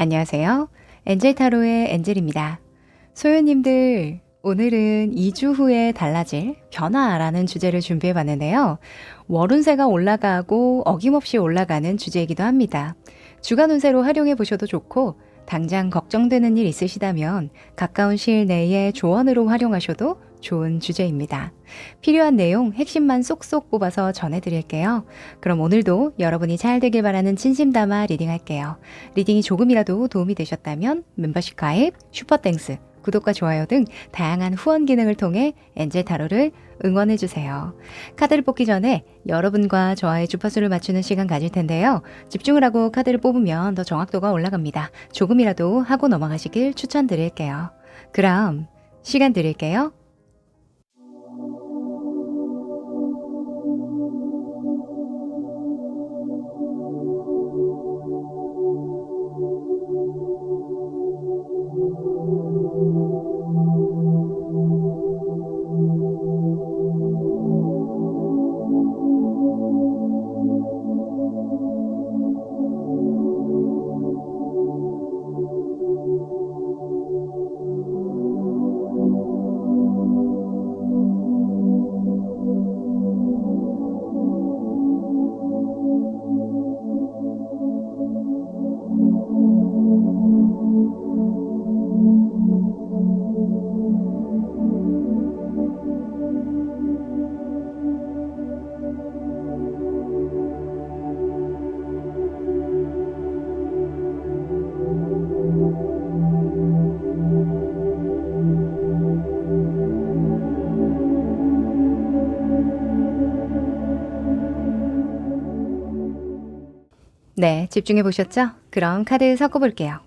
안녕하세요. 엔젤 타로의 엔젤입니다. 소유님들, 오늘은 2주 후에 달라질 변화라는 주제를 준비해 봤는데요. 월운세가 올라가고 어김없이 올라가는 주제이기도 합니다. 주간 운세로 활용해 보셔도 좋고, 당장 걱정되는 일 있으시다면 가까운 시일 내에 조언으로 활용하셔도 좋은 주제입니다. 필요한 내용 핵심만 쏙쏙 뽑아서 전해드릴게요. 그럼 오늘도 여러분이 잘 되길 바라는 진심 담아 리딩할게요. 리딩이 조금이라도 도움이 되셨다면 멤버십 가입, 슈퍼땡스, 구독과 좋아요 등 다양한 후원 기능을 통해 엔젤 타로를 응원해주세요. 카드를 뽑기 전에 여러분과 저와의 주파수를 맞추는 시간 가질 텐데요. 집중을 하고 카드를 뽑으면 더 정확도가 올라갑니다. 조금이라도 하고 넘어가시길 추천드릴게요. 그럼 시간 드릴게요. 네, 집중해 보셨죠? 그럼 카드 섞어 볼게요.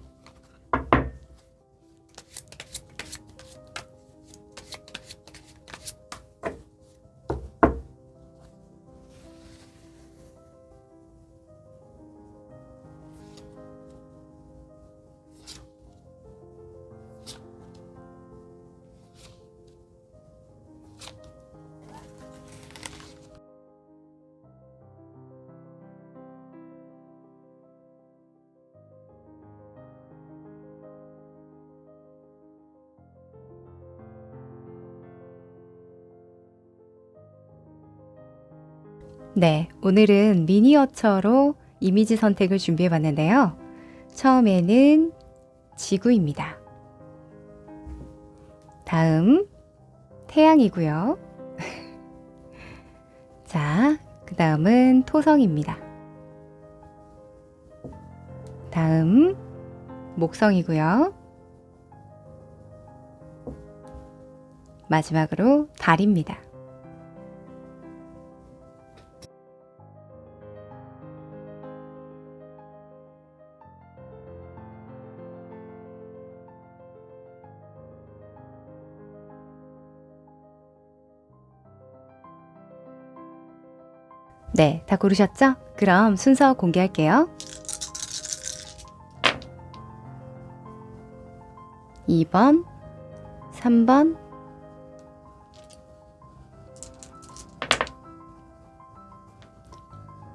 네, 오늘은 미니어처로 이미지 선택을 준비해 봤는데요. 처음에는 지구입니다. 다음 태양이고요. 자, 그 다음은 토성입니다. 다음 목성이고요. 마지막으로 달입니다. 네, 다 고르셨죠? 그럼 순서 공개할게요. 2번, 3번,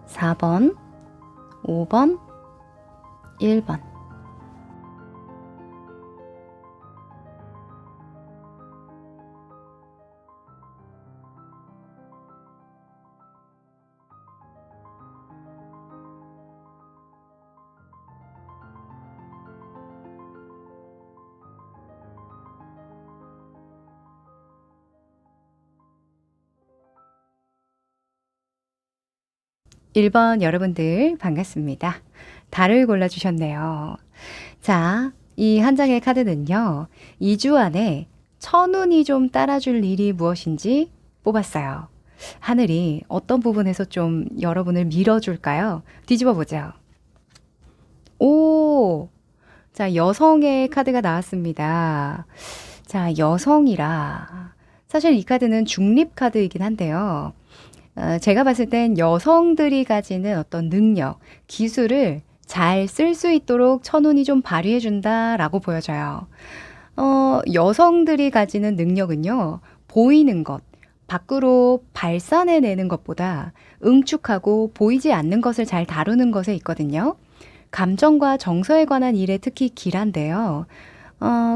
4번, 5번, 1번. 일 번 여러분들 반갑습니다. 달을 골라주셨네요. 자, 이 한 장의 카드는요. 2주 안에 천운이 좀 따라줄 일이 무엇인지 뽑았어요. 하늘이 어떤 부분에서 좀 여러분을 밀어줄까요? 뒤집어 보죠. 오! 자, 여성의 카드가 나왔습니다. 자, 여성이라. 사실 이 카드는 중립 카드이긴 한데요. 제가 봤을 땐 여성들이 가지는 어떤 능력, 기술을 잘 쓸 수 있도록 천운이 좀 발휘해 준다라고 보여져요. 여성들이 가지는 능력은요, 보이는 것, 밖으로 발산해내는 것보다 응축하고 보이지 않는 것을 잘 다루는 것에 있거든요. 감정과 정서에 관한 일에 특히 길한데요.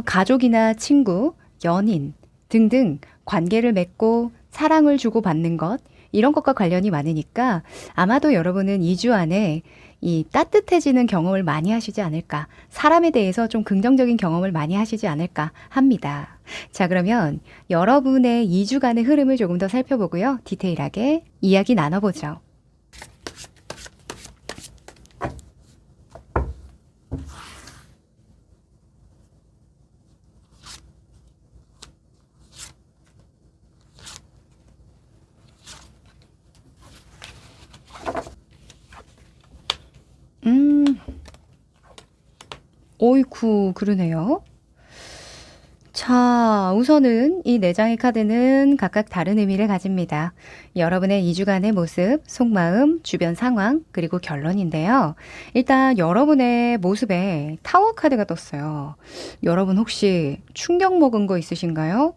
가족이나 친구, 연인 등등 관계를 맺고 사랑을 주고받는 것, 이런 것과 관련이 많으니까 아마도 여러분은 2주 안에 이 따뜻해지는 경험을 많이 하시지 않을까, 사람에 대해서 좀 긍정적인 경험을 많이 하시지 않을까 합니다. 자, 그러면 여러분의 2주간의 흐름을 조금 더 살펴보고요. 디테일하게 이야기 나눠보죠. 음, 어이쿠, 그러네요. 자, 우선은 이 4장의 카드는 각각 다른 의미를 가집니다. 여러분의 2주간의 모습, 속마음, 주변 상황, 그리고 결론인데요. 일단 여러분의 모습에 타워 카드가 떴어요. 여러분 혹시 충격 먹은 거 있으신가요?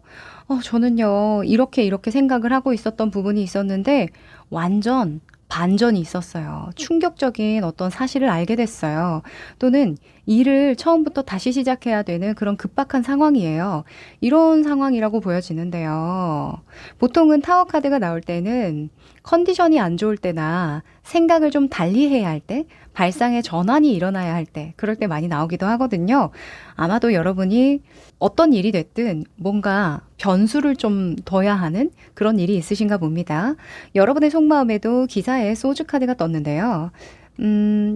저는요, 이렇게 생각을 하고 있었던 부분이 있었는데 완전 반전이 있었어요. 충격적인 어떤 사실을 알게 됐어요. 또는 일을 처음부터 다시 시작해야 되는 그런 급박한 상황이에요. 이런 상황이라고 보여지는데요. 보통은 타워 카드가 나올 때는 컨디션이 안 좋을 때나 생각을 좀 달리 해야 할 때, 발상의 전환이 일어나야 할 때, 그럴 때 많이 나오기도 하거든요. 아마도 여러분이 어떤 일이 됐든 뭔가 변수를 좀 둬야 하는 그런 일이 있으신가 봅니다. 여러분의 속마음에도 기사에 소주 카드가 떴는데요.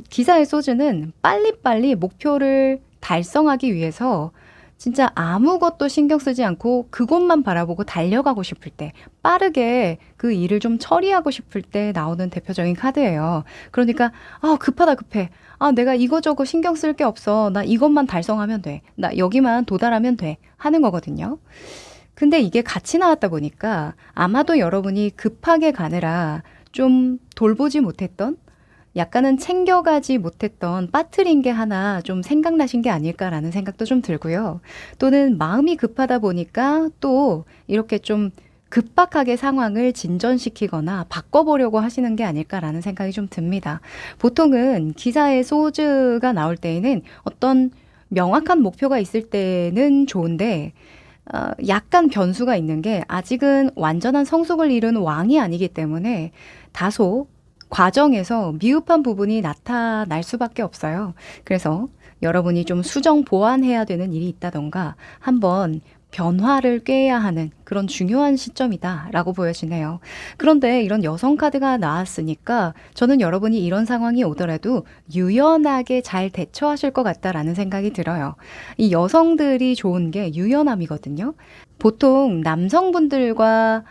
기사의 소주는 빨리빨리 목표를 달성하기 위해서 진짜 아무것도 신경 쓰지 않고 그곳만 바라보고 달려가고 싶을 때, 빠르게 그 일을 좀 처리하고 싶을 때 나오는 대표적인 카드예요. 그러니까, 급하다, 급해. 내가 이거저거 신경 쓸 게 없어. 나 이것만 달성하면 돼. 나 여기만 도달하면 돼. 하는 거거든요. 근데 이게 같이 나왔다 보니까 아마도 여러분이 급하게 가느라 좀 돌보지 못했던, 약간은 챙겨가지 못했던 빠뜨린 게 하나 좀 생각나신 게 아닐까라는 생각도 좀 들고요. 또는 마음이 급하다 보니까 또 이렇게 좀 급박하게 상황을 진전시키거나 바꿔보려고 하시는 게 아닐까라는 생각이 좀 듭니다. 보통은 기사에 소즈가 나올 때에는 어떤 명확한 목표가 있을 때는 좋은데, 약간 변수가 있는 게 아직은 완전한 성숙을 이룬 왕이 아니기 때문에 다소 과정에서 미흡한 부분이 나타날 수밖에 없어요. 그래서 여러분이 좀 수정 보완해야 되는 일이 있다던가 한번 변화를 꾀해야 하는 그런 중요한 시점이다라고 보여지네요. 그런데 이런 여성 카드가 나왔으니까 저는 여러분이 이런 상황이 오더라도 유연하게 잘 대처하실 것 같다라는 생각이 들어요. 이 여성들이 좋은 게 유연함이거든요. 보통 남성분들과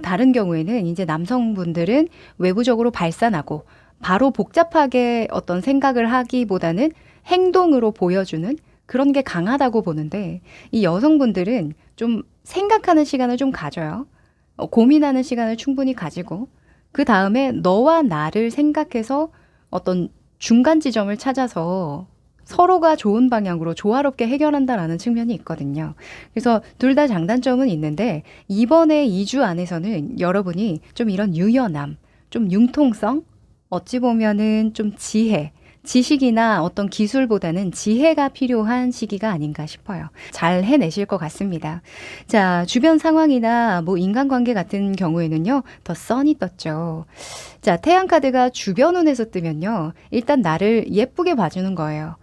다른 경우에는 이제 남성분들은 외부적으로 발산하고 바로 복잡하게 어떤 생각을 하기보다는 행동으로 보여주는 그런 게 강하다고 보는데, 이 여성분들은 좀 생각하는 시간을 좀 가져요. 고민하는 시간을 충분히 가지고 그 다음에 너와 나를 생각해서 어떤 중간 지점을 찾아서 서로가 좋은 방향으로 조화롭게 해결한다라는 측면이 있거든요. 그래서 둘 다 장단점은 있는데 이번에 2주 안에서는 여러분이 좀 이런 유연함, 좀 융통성, 어찌 보면은 좀 지식이나 어떤 기술보다는 지혜가 필요한 시기가 아닌가 싶어요. 잘 해내실 것 같습니다. 자, 주변 상황이나 뭐 인간관계 같은 경우에는요, 더 선이 떴죠. 자, 태양 카드가 주변 운에서 뜨면요, 일단 나를 예쁘게 봐주는 거예요.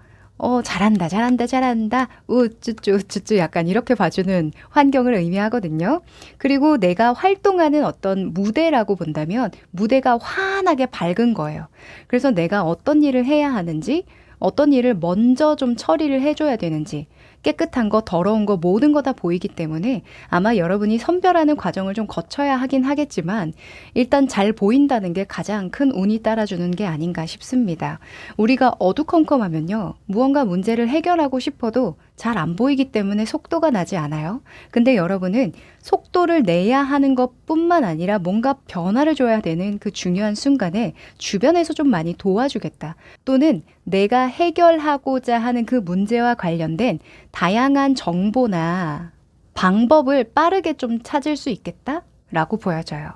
잘한다, 잘한다, 잘한다, 우쭈쭈, 우쭈쭈 약간 이렇게 봐주는 환경을 의미하거든요. 그리고 내가 활동하는 어떤 무대라고 본다면 무대가 환하게 밝은 거예요. 그래서 내가 어떤 일을 해야 하는지, 어떤 일을 먼저 좀 처리를 해줘야 되는지, 깨끗한 거, 더러운 거, 모든 거 다 보이기 때문에 아마 여러분이 선별하는 과정을 좀 거쳐야 하긴 하겠지만 일단 잘 보인다는 게 가장 큰 운이 따라주는 게 아닌가 싶습니다. 우리가 어두컴컴하면요, 무언가 문제를 해결하고 싶어도 잘 안 보이기 때문에 속도가 나지 않아요. 근데 여러분은 속도를 내야 하는 것뿐만 아니라 뭔가 변화를 줘야 되는 그 중요한 순간에 주변에서 좀 많이 도와주겠다. 또는 내가 해결하고자 하는 그 문제와 관련된 다양한 정보나 방법을 빠르게 좀 찾을 수 있겠다라고 보여져요.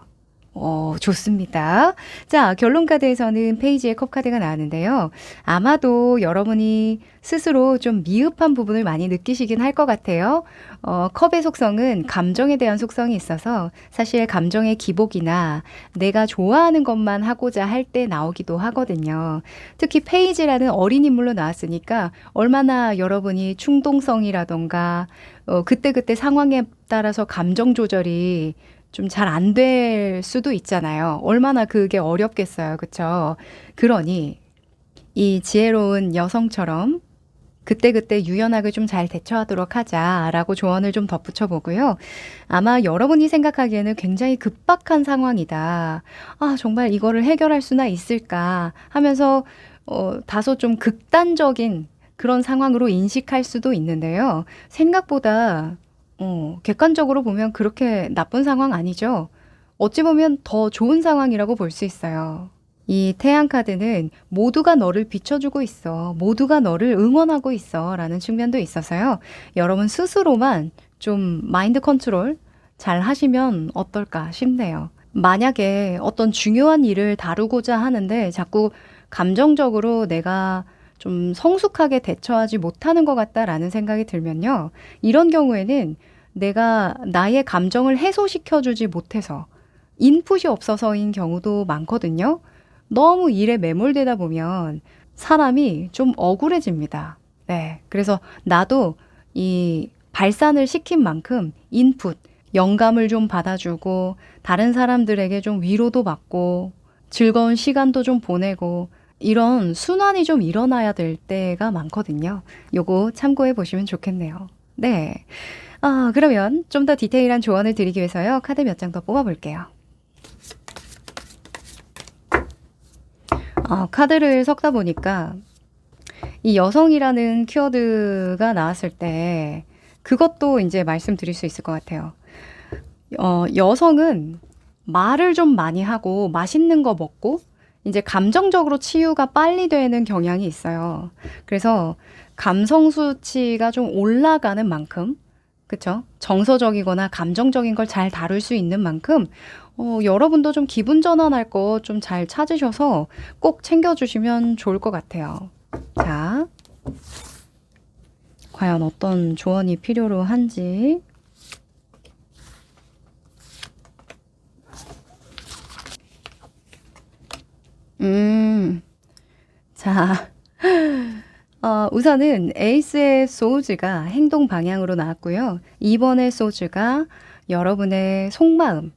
좋습니다. 자, 결론 카드에서는 페이지의 컵 카드가 나왔는데요. 아마도 여러분이 스스로 좀 미흡한 부분을 많이 느끼시긴 할 것 같아요. 컵의 속성은 감정에 대한 속성이 있어서 사실 감정의 기복이나 내가 좋아하는 것만 하고자 할 때 나오기도 하거든요. 특히 페이지라는 어린 인물로 나왔으니까 얼마나 여러분이 충동성이라던가 그때그때 상황에 따라서 감정 조절이 좀 잘 안 될 수도 있잖아요. 얼마나 그게 어렵겠어요. 그쵸? 그러니 이 지혜로운 여성처럼 그때그때 유연하게 좀 잘 대처하도록 하자라고 조언을 좀 덧붙여 보고요. 아마 여러분이 생각하기에는 굉장히 급박한 상황이다. 아, 정말 이거를 해결할 수나 있을까 하면서 다소 좀 극단적인 그런 상황으로 인식할 수도 있는데요. 생각보다 객관적으로 보면 그렇게 나쁜 상황 아니죠. 어찌 보면 더 좋은 상황이라고 볼 수 있어요. 이 태양 카드는 모두가 너를 비춰주고 있어. 모두가 너를 응원하고 있어. 라는 측면도 있어서요. 여러분 스스로만 좀 마인드 컨트롤 잘 하시면 어떨까 싶네요. 만약에 어떤 중요한 일을 다루고자 하는데 자꾸 감정적으로 내가 좀 성숙하게 대처하지 못하는 것 같다라는 생각이 들면요. 이런 경우에는 내가 나의 감정을 해소시켜주지 못해서 인풋이 없어서인 경우도 많거든요. 너무 일에 매몰되다 보면 사람이 좀 억울해집니다. 네. 그래서 나도 이 발산을 시킨 만큼 인풋, 영감을 좀 받아주고 다른 사람들에게 좀 위로도 받고 즐거운 시간도 좀 보내고 이런 순환이 좀 일어나야 될 때가 많거든요. 요거 참고해 보시면 좋겠네요. 네. 그러면 좀 더 디테일한 조언을 드리기 위해서요. 카드 몇 장 더 뽑아볼게요. 카드를 섞다 보니까 이 여성이라는 키워드가 나왔을 때 그것도 이제 말씀드릴 수 있을 것 같아요. 여성은 말을 좀 많이 하고 맛있는 거 먹고 이제 감정적으로 치유가 빨리 되는 경향이 있어요. 그래서 감성 수치가 좀 올라가는 만큼, 그쵸? 정서적이거나 감정적인 걸 잘 다룰 수 있는 만큼 여러분도 좀 기분 전환할 거 좀 잘 찾으셔서 꼭 챙겨주시면 좋을 것 같아요. 자, 과연 어떤 조언이 필요로 한지. 자, 우선은 에이스의 소우즈가 행동 방향으로 나왔고요. 2번의 소우즈가 여러분의 속마음,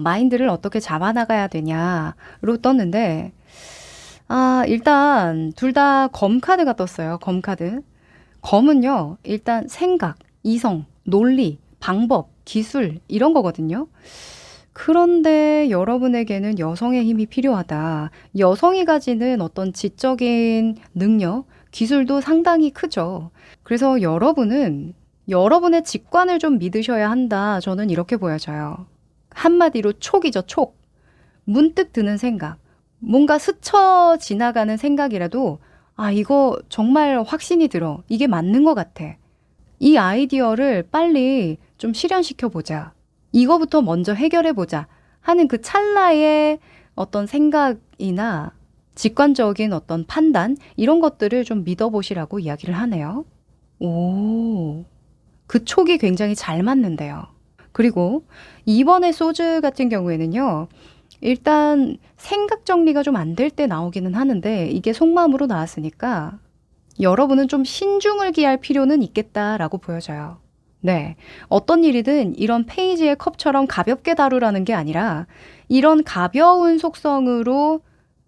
마인드를 어떻게 잡아나가야 되냐로 떴는데, 일단 둘 다 검 카드가 떴어요. 검 카드. 검은요, 일단 생각, 이성, 논리, 방법, 기술 이런 거거든요. 그런데 여러분에게는 여성의 힘이 필요하다. 여성이 가지는 어떤 지적인 능력, 기술도 상당히 크죠. 그래서 여러분은 여러분의 직관을 좀 믿으셔야 한다. 저는 이렇게 보여져요. 한마디로 촉이죠, 촉. 문득 드는 생각. 뭔가 스쳐 지나가는 생각이라도, 이거 정말 확신이 들어. 이게 맞는 것 같아. 이 아이디어를 빨리 좀 실현시켜 보자. 이거부터 먼저 해결해 보자 하는 그 찰나의 어떤 생각이나 직관적인 어떤 판단 이런 것들을 좀 믿어보시라고 이야기를 하네요. 오, 그 촉이 굉장히 잘 맞는데요. 그리고 이번에 소즈 같은 경우에는요. 일단 생각 정리가 좀 안 될 때 나오기는 하는데 이게 속마음으로 나왔으니까 여러분은 좀 신중을 기할 필요는 있겠다라고 보여져요. 네. 어떤 일이든 이런 페이지의 컵처럼 가볍게 다루라는 게 아니라 이런 가벼운 속성으로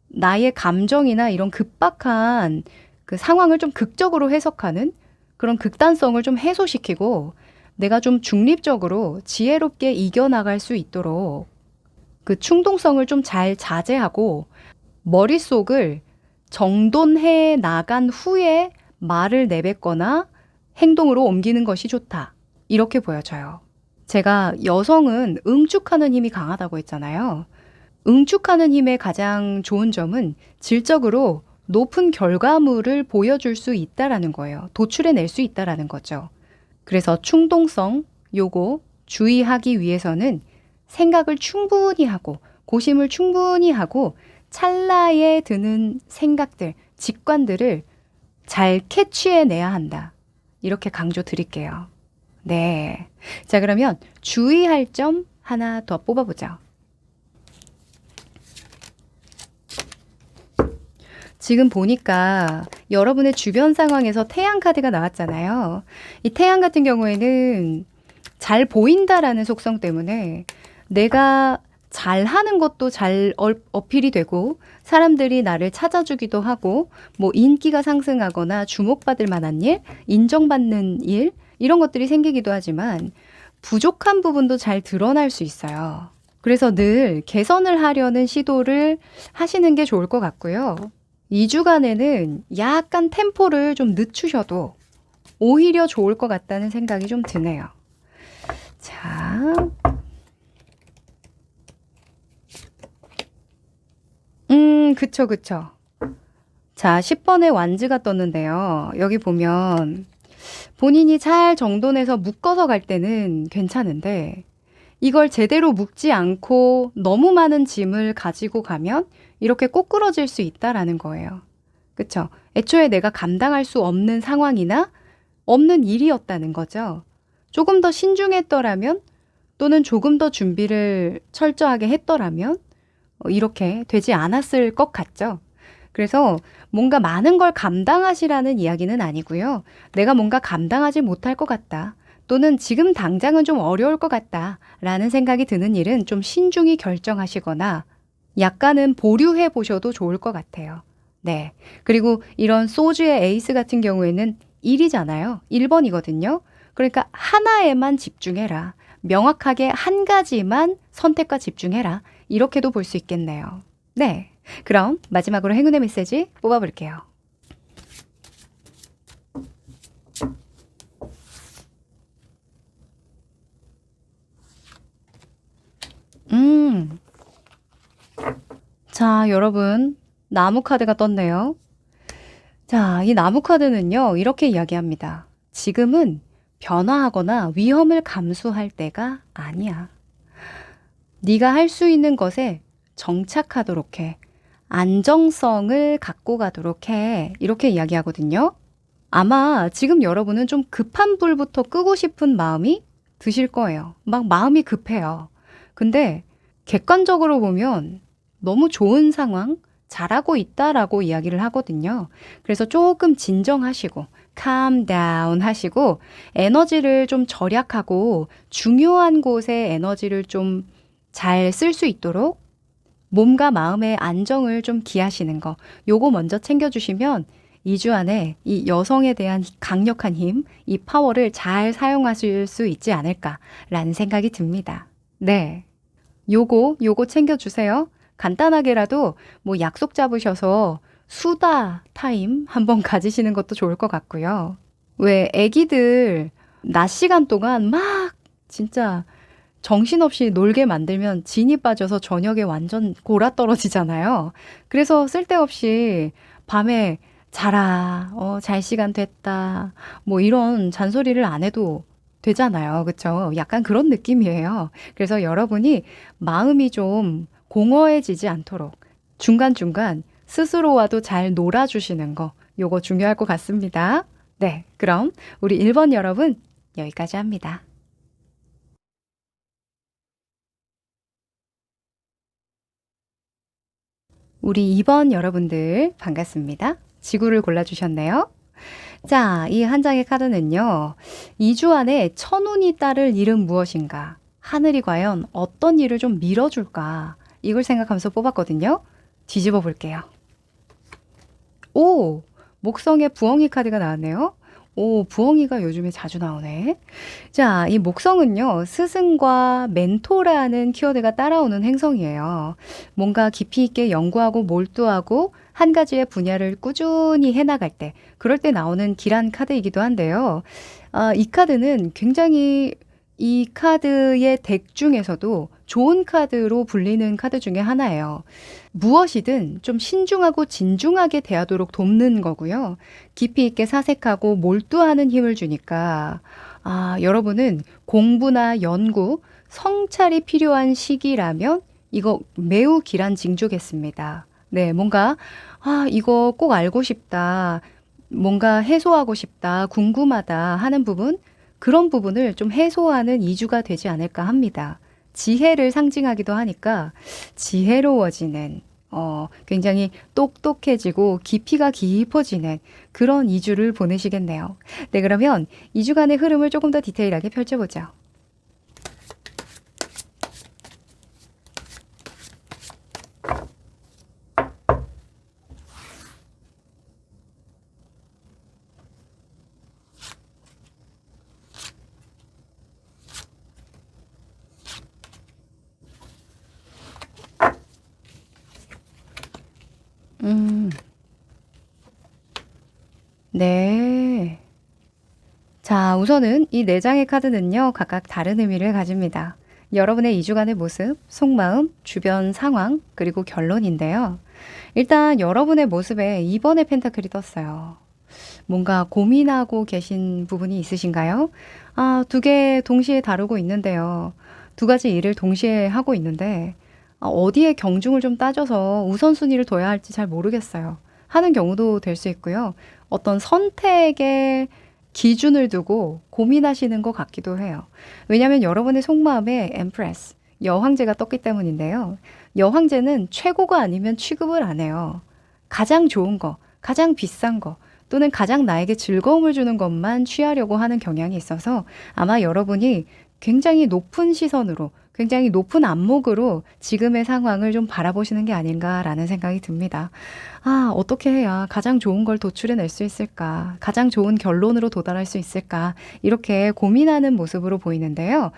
나의 감정이나 이런 급박한 그 상황을 좀 극적으로 해석하는 그런 극단성을 좀 해소시키고 내가 좀 중립적으로 지혜롭게 이겨나갈 수 있도록 그 충동성을 좀 잘 자제하고 머릿속을 정돈해 나간 후에 말을 내뱉거나 행동으로 옮기는 것이 좋다. 이렇게 보여져요. 제가 여성은 응축하는 힘이 강하다고 했잖아요. 응축하는 힘의 가장 좋은 점은 질적으로 높은 결과물을 보여줄 수 있다라는 거예요. 도출해낼 수 있다라는 거죠. 그래서 충동성, 요거 주의하기 위해서는 생각을 충분히 하고 고심을 충분히 하고 찰나에 드는 생각들, 직관들을 잘 캐치해내야 한다. 이렇게 강조 드릴게요. 네. 자, 그러면 주의할 점 하나 더 뽑아보죠. 지금 보니까 여러분의 주변 상황에서 태양 카드가 나왔잖아요. 이 태양 같은 경우에는 잘 보인다라는 속성 때문에 내가 잘하는 것도 잘 어필이 되고 사람들이 나를 찾아주기도 하고 뭐 인기가 상승하거나 주목받을 만한 일, 인정받는 일 이런 것들이 생기기도 하지만 부족한 부분도 잘 드러날 수 있어요. 그래서 늘 개선을 하려는 시도를 하시는 게 좋을 것 같고요. 2주간에는 약간 템포를 좀 늦추셔도 오히려 좋을 것 같다는 생각이 좀 드네요. 자, 그쵸, 그쵸. 자, 10번의 완즈가 떴는데요. 여기 보면 본인이 잘 정돈해서 묶어서 갈 때는 괜찮은데 이걸 제대로 묶지 않고 너무 많은 짐을 가지고 가면 이렇게 꼬꾸러질 수 있다라는 거예요. 그쵸? 애초에 내가 감당할 수 없는 상황이나 없는 일이었다는 거죠. 조금 더 신중했더라면 또는 조금 더 준비를 철저하게 했더라면 이렇게 되지 않았을 것 같죠. 그래서 뭔가 많은 걸 감당하시라는 이야기는 아니고요. 내가 뭔가 감당하지 못할 것 같다. 또는 지금 당장은 좀 어려울 것 같다. 라는 생각이 드는 일은 좀 신중히 결정하시거나 약간은 보류해 보셔도 좋을 것 같아요. 네. 그리고 이런 소주의 에이스 같은 경우에는 1이잖아요. 1번이거든요. 그러니까 하나에만 집중해라. 명확하게 한 가지만 선택과 집중해라. 이렇게도 볼 수 있겠네요. 네. 그럼 마지막으로 행운의 메시지 뽑아볼게요. 자, 여러분. 나무 카드가 떴네요. 자, 이 나무 카드는요. 이렇게 이야기합니다. 지금은 변화하거나 위험을 감수할 때가 아니야. 네가 할 수 있는 것에 정착하도록 해. 안정성을 갖고 가도록 해. 이렇게 이야기하거든요. 아마 지금 여러분은 좀 급한 불부터 끄고 싶은 마음이 드실 거예요. 막 마음이 급해요. 근데 객관적으로 보면 너무 좋은 상황, 잘하고 있다라고 이야기를 하거든요. 그래서 조금 진정하시고, calm down 하시고, 에너지를 좀 절약하고, 중요한 곳에 에너지를 좀 잘 쓸 수 있도록 몸과 마음의 안정을 좀 기하시는 거, 요거 먼저 챙겨주시면 2주 안에 이 여성에 대한 강력한 힘, 이 파워를 잘 사용하실 수 있지 않을까라는 생각이 듭니다. 네. 요거 챙겨주세요. 간단하게라도 뭐 약속 잡으셔서 수다 타임 한번 가지시는 것도 좋을 것 같고요. 왜 애기들 낮 시간 동안 막 진짜 정신없이 놀게 만들면 진이 빠져서 저녁에 완전 골아떨어지잖아요. 그래서 쓸데없이 밤에 자라, 잘 시간 됐다, 뭐 이런 잔소리를 안 해도 되잖아요. 그쵸? 약간 그런 느낌이에요. 그래서 여러분이 마음이 좀 공허해지지 않도록 중간중간 스스로와도 잘 놀아주시는 거, 요거 중요할 것 같습니다. 네, 그럼 우리 1번 여러분 여기까지 합니다. 우리 2번 여러분들 반갑습니다. 지구를 골라주셨네요. 자, 이 한 장의 카드는요. 2주 안에 천운이 따를 일은 무엇인가? 하늘이 과연 어떤 일을 좀 밀어줄까? 이걸 생각하면서 뽑았거든요. 뒤집어 볼게요. 오! 목성의 부엉이 카드가 나왔네요. 오, 부엉이가 요즘에 자주 나오네. 자, 이 목성은요, 스승과 멘토라는 키워드가 따라오는 행성이에요. 뭔가 깊이 있게 연구하고 몰두하고 한 가지의 분야를 꾸준히 해나갈 때, 그럴 때 나오는 길한 카드이기도 한데요. 이 카드는 굉장히 이 카드의 덱 중에서도 좋은 카드로 불리는 카드 중에 하나예요. 무엇이든 좀 신중하고 진중하게 대하도록 돕는 거고요. 깊이 있게 사색하고 몰두하는 힘을 주니까 여러분은 공부나 연구, 성찰이 필요한 시기라면 이거 매우 길한 징조겠습니다. 네, 뭔가, 이거 꼭 알고 싶다. 뭔가 해소하고 싶다. 궁금하다 하는 부분, 그런 부분을 좀 해소하는 2주가 되지 않을까 합니다. 지혜를 상징하기도 하니까 지혜로워지는, 굉장히 똑똑해지고 깊이가 깊어지는 그런 2주를 보내시겠네요. 네, 그러면 2주간의 흐름을 조금 더 디테일하게 펼쳐보죠. 음, 네. 자, 우선은 이 4장의 카드는요, 각각 다른 의미를 가집니다. 여러분의 2주간의 모습, 속마음, 주변 상황, 그리고 결론인데요. 일단 여러분의 모습에 2번의 펜타클이 떴어요. 뭔가 고민하고 계신 부분이 있으신가요? 두 개 동시에 다루고 있는데요. 두 가지 일을 동시에 하고 있는데, 어디에 경중을 좀 따져서 우선순위를 둬야 할지 잘 모르겠어요. 하는 경우도 될 수 있고요. 어떤 선택의 기준을 두고 고민하시는 것 같기도 해요. 왜냐하면 여러분의 속마음에 엠프레스, 여황제가 떴기 때문인데요. 여황제는 최고가 아니면 취급을 안 해요. 가장 좋은 거, 가장 비싼 거, 또는 가장 나에게 즐거움을 주는 것만 취하려고 하는 경향이 있어서 아마 여러분이 굉장히 높은 시선으로, 굉장히 높은 안목으로 지금의 상황을 좀 바라보시는 게 아닌가라는 생각이 듭니다. 어떻게 해야 가장 좋은 걸 도출해낼 수 있을까? 가장 좋은 결론으로 도달할 수 있을까? 이렇게 고민하는 모습으로 보이는데요.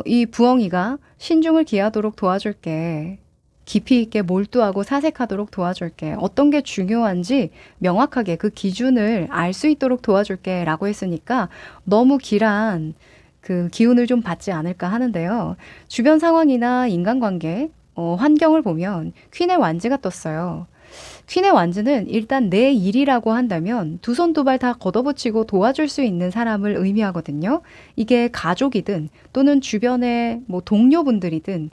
이 부엉이가 신중을 기하도록 도와줄게. 깊이 있게 몰두하고 사색하도록 도와줄게. 어떤 게 중요한지 명확하게 그 기준을 알 수 있도록 도와줄게 라고 했으니까 너무 길한 그 기운을 좀 받지 않을까 하는데요. 주변 상황이나 인간관계, 환경을 보면 퀸의 완즈가 떴어요. 퀸의 완즈는 일단 내 일이라고 한다면 두 손 두 발 다 걷어붙이고 도와줄 수 있는 사람을 의미하거든요. 이게 가족이든 또는 주변의 뭐 동료분들이든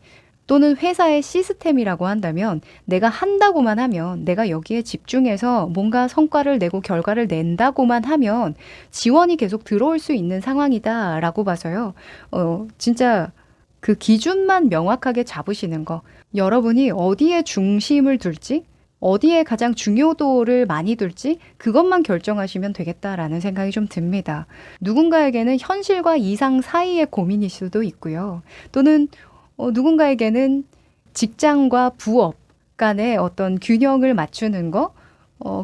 또는 회사의 시스템이라고 한다면 내가 한다고만 하면 내가 여기에 집중해서 뭔가 성과를 내고 결과를 낸다고만 하면 지원이 계속 들어올 수 있는 상황이다라고 봐서요. 진짜 그 기준만 명확하게 잡으시는 거. 여러분이 어디에 중심을 둘지, 어디에 가장 중요도를 많이 둘지 그것만 결정하시면 되겠다라는 생각이 좀 듭니다. 누군가에게는 현실과 이상 사이의 고민일 수도 있고요. 또는 누군가에게는 직장과 부업 간의 어떤 균형을 맞추는 거,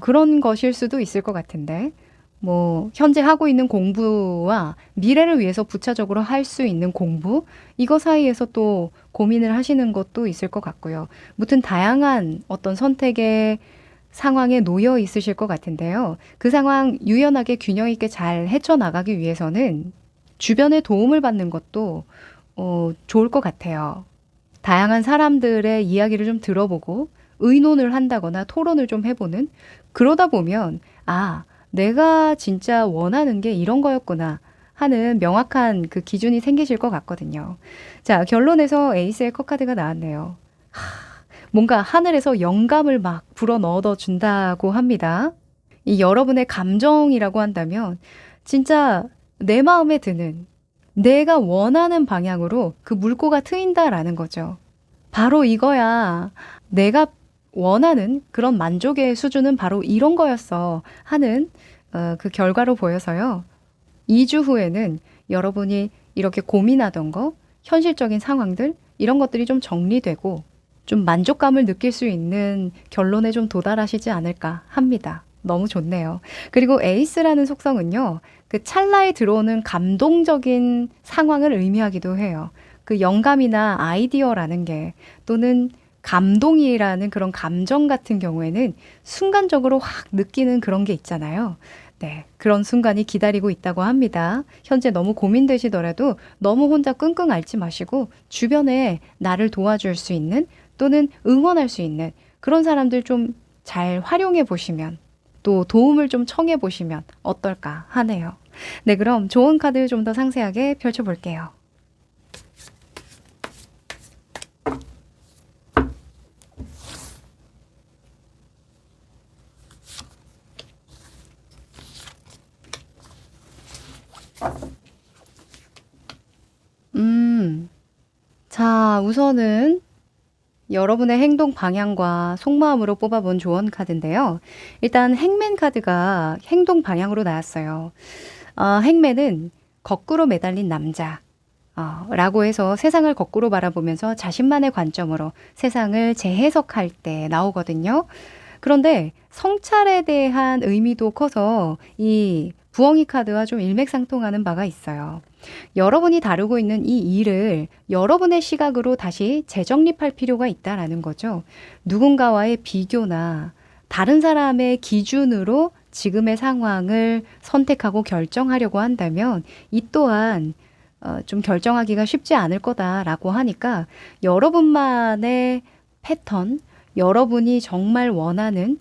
그런 것일 수도 있을 것 같은데, 뭐, 현재 하고 있는 공부와 미래를 위해서 부차적으로 할 수 있는 공부, 이거 사이에서 또 고민을 하시는 것도 있을 것 같고요. 무튼 다양한 어떤 선택의 상황에 놓여 있으실 것 같은데요. 그 상황 유연하게 균형 있게 잘 헤쳐나가기 위해서는 주변의 도움을 받는 것도 좋을 것 같아요. 다양한 사람들의 이야기를 좀 들어보고 의논을 한다거나 토론을 좀 해보는 그러다 보면 내가 진짜 원하는 게 이런 거였구나 하는 명확한 그 기준이 생기실 것 같거든요. 자, 결론에서 에이스의 컵 카드가 나왔네요. 뭔가 하늘에서 영감을 막 불어 넣어 준다고 합니다. 이 여러분의 감정이라고 한다면 진짜 내 마음에 드는 내가 원하는 방향으로 그 물꼬가 트인다라는 거죠. 바로 이거야. 내가 원하는 그런 만족의 수준은 바로 이런 거였어 하는 그 결과로 보여서요. 2주 후에는 여러분이 이렇게 고민하던 거, 현실적인 상황들 이런 것들이 좀 정리되고 좀 만족감을 느낄 수 있는 결론에 좀 도달하시지 않을까 합니다. 너무 좋네요. 그리고 에이스라는 속성은요. 그 찰나에 들어오는 감동적인 상황을 의미하기도 해요. 그 영감이나 아이디어라는 게 또는 감동이라는 그런 감정 같은 경우에는 순간적으로 확 느끼는 그런 게 있잖아요. 네, 그런 순간이 기다리고 있다고 합니다. 현재 너무 고민되시더라도 너무 혼자 끙끙 앓지 마시고 주변에 나를 도와줄 수 있는 또는 응원할 수 있는 그런 사람들 좀 잘 활용해 보시면 또 도움을 좀 청해 보시면 어떨까 하네요. 네, 그럼 좋은 카드 좀 더 상세하게 펼쳐볼게요. 우선은 여러분의 행동 방향과 속마음으로 뽑아본 조언 카드인데요. 일단 행맨 카드가 행동 방향으로 나왔어요. 행맨은 거꾸로 매달린 남자. 라고 해서 세상을 거꾸로 바라보면서 자신만의 관점으로 세상을 재해석할 때 나오거든요. 그런데 성찰에 대한 의미도 커서 이 부엉이 카드와 좀 일맥상통하는 바가 있어요. 여러분이 다루고 있는 이 일을 여러분의 시각으로 다시 재정립할 필요가 있다라는 거죠. 누군가와의 비교나 다른 사람의 기준으로 지금의 상황을 선택하고 결정하려고 한다면 이 또한 좀 결정하기가 쉽지 않을 거다라고 하니까 여러분만의 패턴, 여러분이 정말 원하는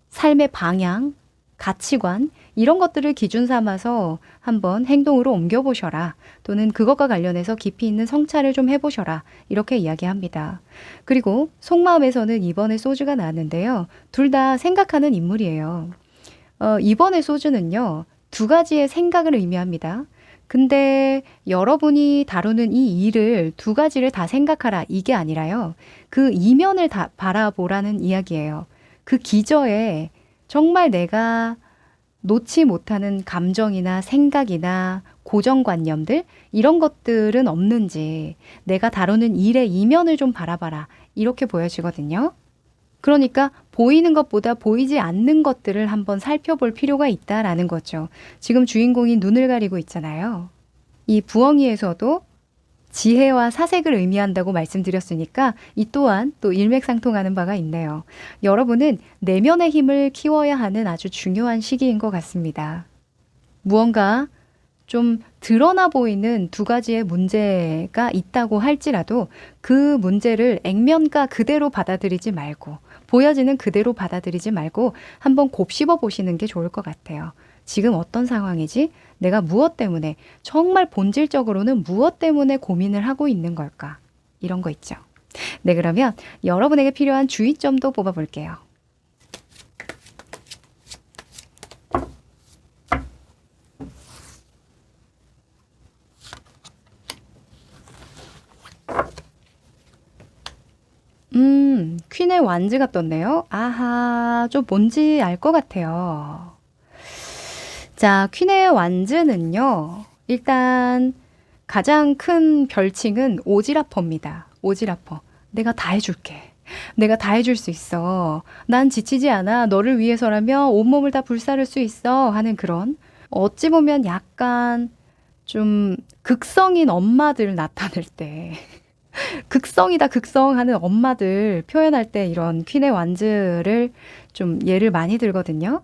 삶의 방향, 가치관 이런 것들을 기준 삼아서 한번 행동으로 옮겨보셔라. 또는 그것과 관련해서 깊이 있는 성찰을 좀 해보셔라. 이렇게 이야기합니다. 그리고 속마음에서는 이번에 소주가 나왔는데요. 둘 다 생각하는 인물이에요. 이번에 소주는요. 두 가지의 생각을 의미합니다. 근데 여러분이 다루는 이 일을 두 가지를 다 생각하라 이게 아니라요. 그 이면을 다 바라보라는 이야기예요. 그 기저에 정말 내가 놓지 못하는 감정이나 생각이나 고정관념들 이런 것들은 없는지 내가 다루는 일의 이면을 좀 바라봐라 이렇게 보여지거든요. 그러니까 보이는 것보다 보이지 않는 것들을 한번 살펴볼 필요가 있다라는 거죠. 지금 주인공이 눈을 가리고 있잖아요. 이 부엉이에서도 지혜와 사색을 의미한다고 말씀드렸으니까 이 또한 또 일맥상통하는 바가 있네요. 여러분은 내면의 힘을 키워야 하는 아주 중요한 시기인 것 같습니다. 무언가 좀 드러나 보이는 두 가지의 문제가 있다고 할지라도 그 문제를 액면가 그대로 받아들이지 말고 보여지는 그대로 받아들이지 말고 한번 곱씹어 보시는 게 좋을 것 같아요. 지금 어떤 상황이지? 내가 무엇 때문에 정말 본질적으로는 무엇 때문에 고민을 하고 있는 걸까? 이런 거 있죠. 네, 그러면 여러분에게 필요한 주의점도 뽑아볼게요. 퀸의 완즈가 떴네요. 아하, 좀 뭔지 알 것 같아요. 자, 퀸의 완즈는요. 일단 가장 큰 별칭은 오지라퍼입니다. 오지라퍼. 내가 다 해줄게. 내가 다 해줄 수 있어. 난 지치지 않아. 너를 위해서라면 온몸을 다 불사를 수 있어. 하는 그런 어찌 보면 약간 좀 극성인 엄마들 나타낼 때 극성이다 극성하는 엄마들 표현할 때 이런 퀸의 완즈를 좀 예를 많이 들거든요.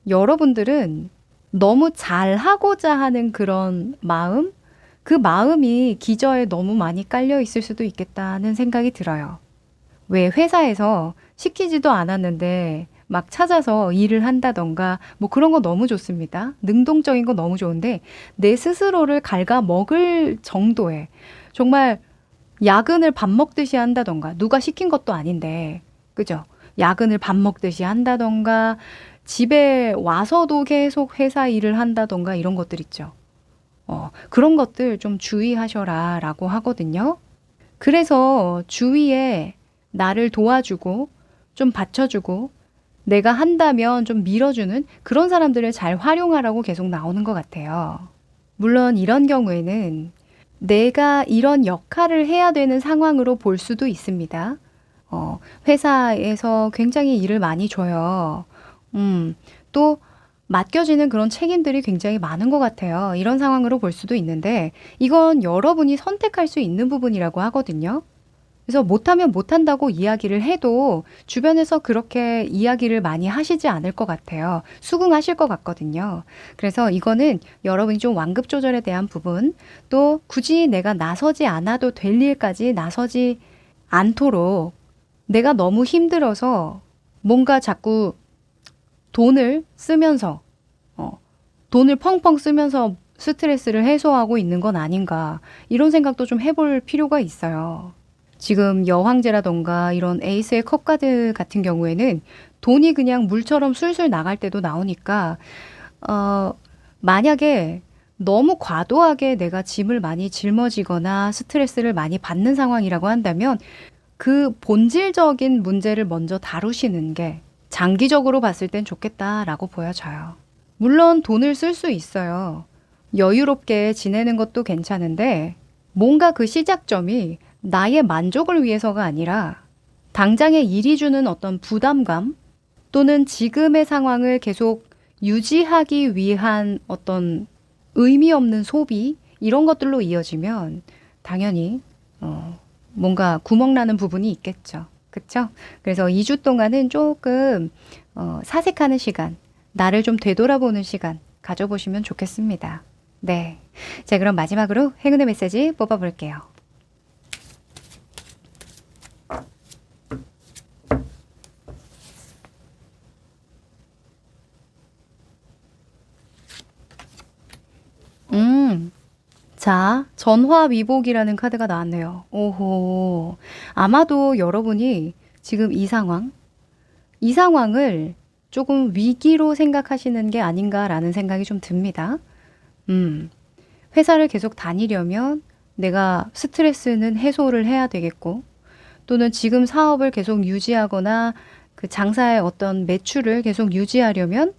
여러분들은 너무 잘하고자 하는 그런 마음, 그 마음이 기저에 너무 많이 깔려 있을 수도 있겠다는 생각이 들어요. 왜 회사에서 시키지도 않았는데 막 찾아서 일을 한다던가 뭐 그런 거 너무 좋습니다. 능동적인 거 너무 좋은데 내 스스로를 갉아먹을 정도의 정말 야근을 밥 먹듯이 한다던가 누가 시킨 것도 아닌데 그죠? 야근을 밥 먹듯이 한다던가 집에 와서도 계속 회사 일을 한다던가 이런 것들 있죠. 그런 것들 좀 주의하셔라 라고 하거든요. 그래서 주위에 나를 도와주고 좀 받쳐주고 내가 한다면 좀 밀어주는 그런 사람들을 잘 활용하라고 계속 나오는 것 같아요. 물론 이런 경우에는 내가 이런 역할을 해야 되는 상황으로 볼 수도 있습니다. 회사에서 굉장히 일을 많이 줘요. 또 맡겨지는 그런 책임들이 굉장히 많은 것 같아요. 이런 상황으로 볼 수도 있는데 이건 여러분이 선택할 수 있는 부분이라고 하거든요. 그래서 못하면 못한다고 이야기를 해도 주변에서 그렇게 이야기를 많이 하시지 않을 것 같아요. 수긍하실 것 같거든요. 그래서 이거는 여러분이 좀 완급 조절에 대한 부분, 또 굳이 내가 나서지 않아도 될 일까지 나서지 않도록 내가 너무 힘들어서 뭔가 자꾸 돈을 쓰면서 돈을 펑펑 쓰면서 스트레스를 해소하고 있는 건 아닌가 이런 생각도 좀 해볼 필요가 있어요. 지금 여황제라던가 이런 에이스의 컵 카드 같은 경우에는 돈이 그냥 물처럼 술술 나갈 때도 나오니까 만약에 너무 과도하게 내가 짐을 많이 짊어지거나 스트레스를 많이 받는 상황이라고 한다면 그 본질적인 문제를 먼저 다루시는 게 장기적으로 봤을 땐 좋겠다라고 보여져요. 물론 돈을 쓸 수 있어요. 여유롭게 지내는 것도 괜찮은데 뭔가 그 시작점이 나의 만족을 위해서가 아니라 당장의 일이 주는 어떤 부담감 또는 지금의 상황을 계속 유지하기 위한 어떤 의미 없는 소비 이런 것들로 이어지면 당연히 뭔가 구멍 나는 부분이 있겠죠. 그쵸? 그래서 2주 동안은 조금 사색하는 시간, 나를 좀 되돌아보는 시간 가져보시면 좋겠습니다. 네. 자, 그럼 마지막으로 행운의 메시지 뽑아볼게요. 자, 전화위복이라는 카드가 나왔네요. 오호. 아마도 여러분이 지금 이 상황을 조금 위기로 생각하시는 게 아닌가라는 생각이 좀 듭니다. 회사를 계속 다니려면 내가 스트레스는 해소를 해야 되겠고, 또는 지금 사업을 계속 유지하거나 그 장사의 어떤 매출을 계속 유지하려면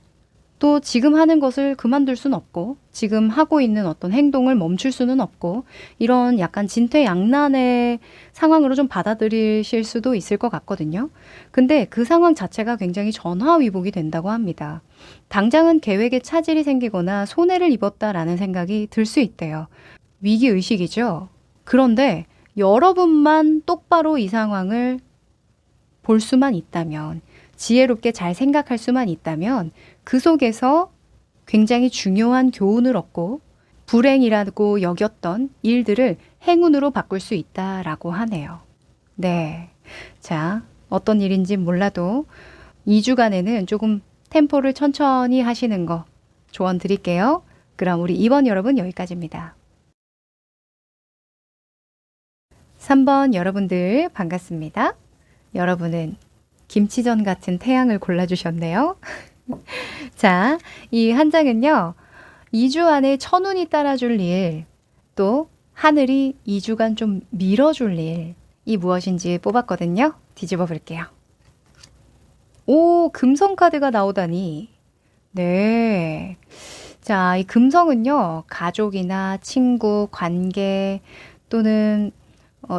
또 지금 하는 것을 그만둘 수는 없고 지금 하고 있는 어떤 행동을 멈출 수는 없고 이런 약간 진퇴양난의 상황으로 좀 받아들이실 수도 있을 것 같거든요. 근데 그 상황 자체가 굉장히 전화위복이 된다고 합니다. 당장은 계획에 차질이 생기거나 손해를 입었다라는 생각이 들 수 있대요. 위기의식이죠. 그런데 여러분만 똑바로 이 상황을 볼 수만 있다면, 지혜롭게 잘 생각할 수만 있다면 그 속에서 굉장히 중요한 교훈을 얻고 불행이라고 여겼던 일들을 행운으로 바꿀 수 있다라고 하네요. 네. 자, 어떤 일인지 몰라도 2주간에는 조금 템포를 천천히 하시는 거 조언 드릴게요. 그럼 우리 2번 여러분 여기까지입니다. 3번 여러분들 반갑습니다. 여러분은 김치전 같은 태양을 골라주셨네요. 자, 이 한 장은요. 2주 안에 천운이 따라줄 일, 또 하늘이 2주간 좀 밀어줄 일, 이 무엇인지 뽑았거든요. 뒤집어 볼게요. 오, 금성 카드가 나오다니. 네. 자, 이 금성은요. 가족이나 친구, 관계 또는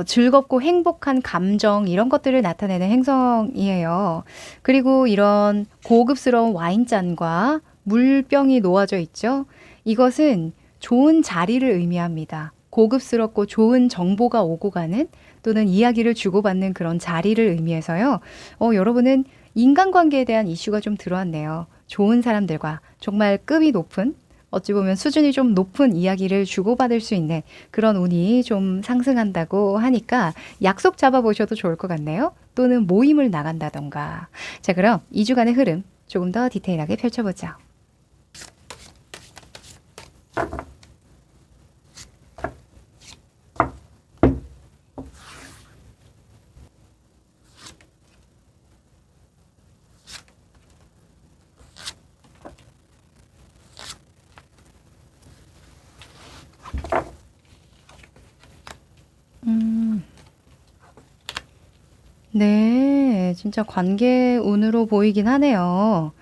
즐겁고 행복한 감정 이런 것들을 나타내는 행성이에요. 그리고 이런 고급스러운 와인잔과 물병이 놓아져 있죠. 이것은 좋은 자리를 의미합니다. 고급스럽고 좋은 정보가 오고 가는 또는 이야기를 주고받는 그런 자리를 의미해서요. 여러분은 인간관계에 대한 이슈가 좀 들어왔네요. 좋은 사람들과 정말 급이 높은 어찌 보면 수준이 좀 높은 이야기를 주고받을 수 있는 그런 운이 좀 상승한다고 하니까 약속 잡아보셔도 좋을 것 같네요. 또는 모임을 나간다던가. 자, 그럼 2주간의 흐름 조금 더 디테일하게 펼쳐보죠. 네, 진짜 관계 운으로 보이긴 하네요.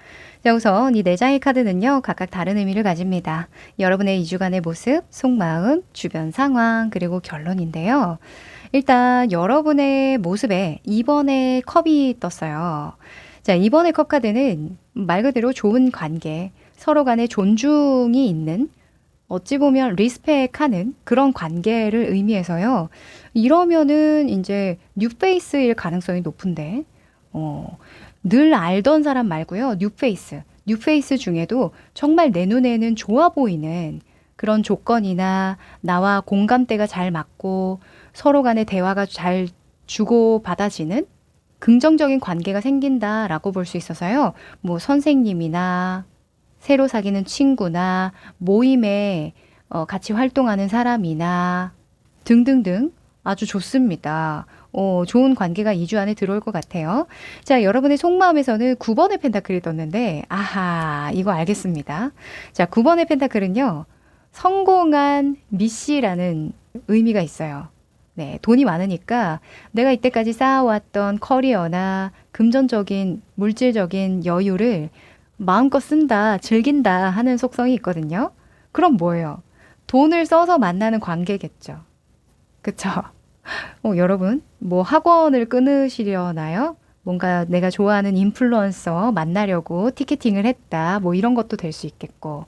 자, 우선 이 네 장의 카드는요, 각각 다른 의미를 가집니다. 여러분의 2주간의 모습, 속마음, 주변 상황, 그리고 결론인데요. 일단 여러분의 모습에 2번의 컵이 떴어요. 자, 2번의 컵 카드는 말 그대로 좋은 관계, 서로 간에 존중이 있는 어찌 보면 리스펙하는 그런 관계를 의미해서요. 이러면은 이제 뉴페이스일 가능성이 높은데, 늘 알던 사람 말고요. 뉴페이스 중에도 정말 내 눈에는 좋아 보이는 그런 조건이나 나와 공감대가 잘 맞고 서로 간의 대화가 잘 주고받아지는 긍정적인 관계가 생긴다라고 볼 수 있어서요. 뭐 선생님이나 새로 사귀는 친구나 모임에 같이 활동하는 사람이나 등등등 아주 좋습니다. 좋은 관계가 2주 안에 들어올 것 같아요. 자, 여러분의 속마음에서는 9번의 펜타클이 떴는데, 아하, 이거 알겠습니다. 자, 9번의 펜타클은요, 성공한 미씨라는 의미가 있어요. 네, 돈이 많으니까 내가 이때까지 쌓아왔던 커리어나 금전적인, 물질적인 여유를 마음껏 쓴다, 즐긴다 하는 속성이 있거든요. 그럼 뭐예요? 돈을 써서 만나는 관계겠죠. 그쵸? 여러분, 뭐 학원을 끊으시려나요? 뭔가 내가 좋아하는 인플루언서 만나려고 티켓팅을 했다. 뭐 이런 것도 될 수 있겠고.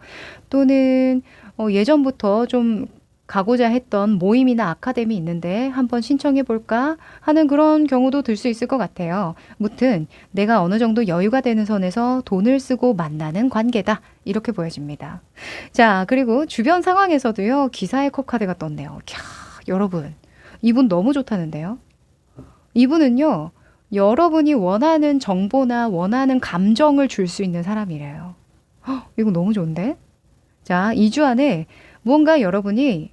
또는 예전부터 좀 가고자 했던 모임이나 아카데미 있는데 한번 신청해 볼까 하는 그런 경우도 들 수 있을 것 같아요. 무튼 내가 어느 정도 여유가 되는 선에서 돈을 쓰고 만나는 관계다. 이렇게 보여집니다. 자, 그리고 주변 상황에서도요. 기사의 컵카드가 떴네요. 캬, 여러분. 이분 너무 좋다는데요. 이분은요. 여러분이 원하는 정보나 원하는 감정을 줄 수 있는 사람이래요. 이거 너무 좋은데? 자, 2주 안에 무언가 여러분이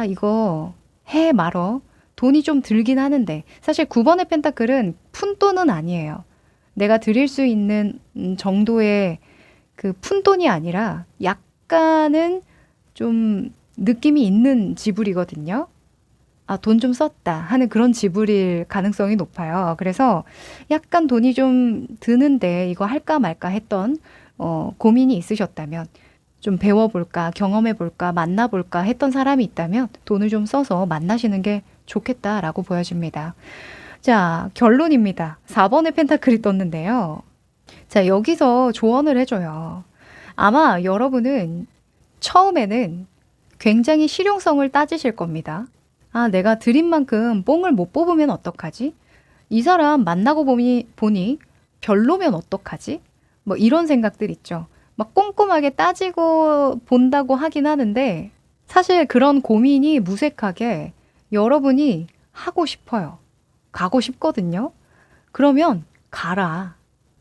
이거 해 말어. 돈이 좀 들긴 하는데 사실 9번의 펜타클은 푼돈은 아니에요. 내가 드릴 수 있는 정도의 그 푼돈이 아니라 약간은 좀 느낌이 있는 지불이거든요. 돈 좀 썼다 하는 그런 지불일 가능성이 높아요. 그래서 약간 돈이 좀 드는데 이거 할까 말까 했던 고민이 있으셨다면 좀 배워볼까, 경험해볼까, 만나볼까 했던 사람이 있다면 돈을 좀 써서 만나시는 게 좋겠다라고 보여집니다. 자, 결론입니다. 4번의 펜타클이 떴는데요. 자, 여기서 조언을 해줘요. 아마 여러분은 처음에는 굉장히 실용성을 따지실 겁니다. 내가 드린 만큼 뽕을 못 뽑으면 어떡하지? 이 사람 만나고 보니 별로면 어떡하지? 뭐 이런 생각들 있죠. 막 꼼꼼하게 따지고 본다고 하긴 하는데 사실 그런 고민이 무색하게 여러분이 하고 싶어요. 가고 싶거든요. 그러면 가라.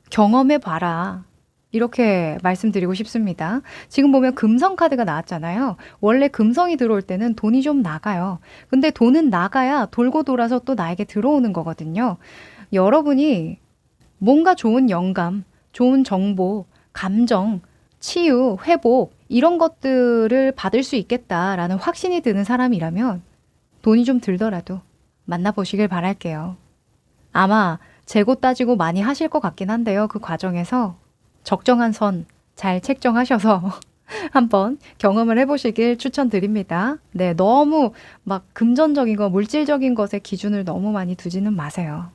경험해봐라. 이렇게 말씀드리고 싶습니다. 지금 보면 금성 카드가 나왔잖아요. 원래 금성이 들어올 때는 돈이 좀 나가요. 근데 돈은 나가야 돌고 돌아서 또 나에게 들어오는 거거든요. 여러분이 뭔가 좋은 영감, 좋은 정보, 감정, 치유, 회복 이런 것들을 받을 수 있겠다라는 확신이 드는 사람이라면 돈이 좀 들더라도 만나보시길 바랄게요. 아마 재고 따지고 많이 하실 것 같긴 한데요. 그 과정에서 적정한 선 잘 책정하셔서 한번 경험을 해보시길 추천드립니다. 네, 너무 막 금전적인 거, 물질적인 것에 기준을 너무 많이 두지는 마세요.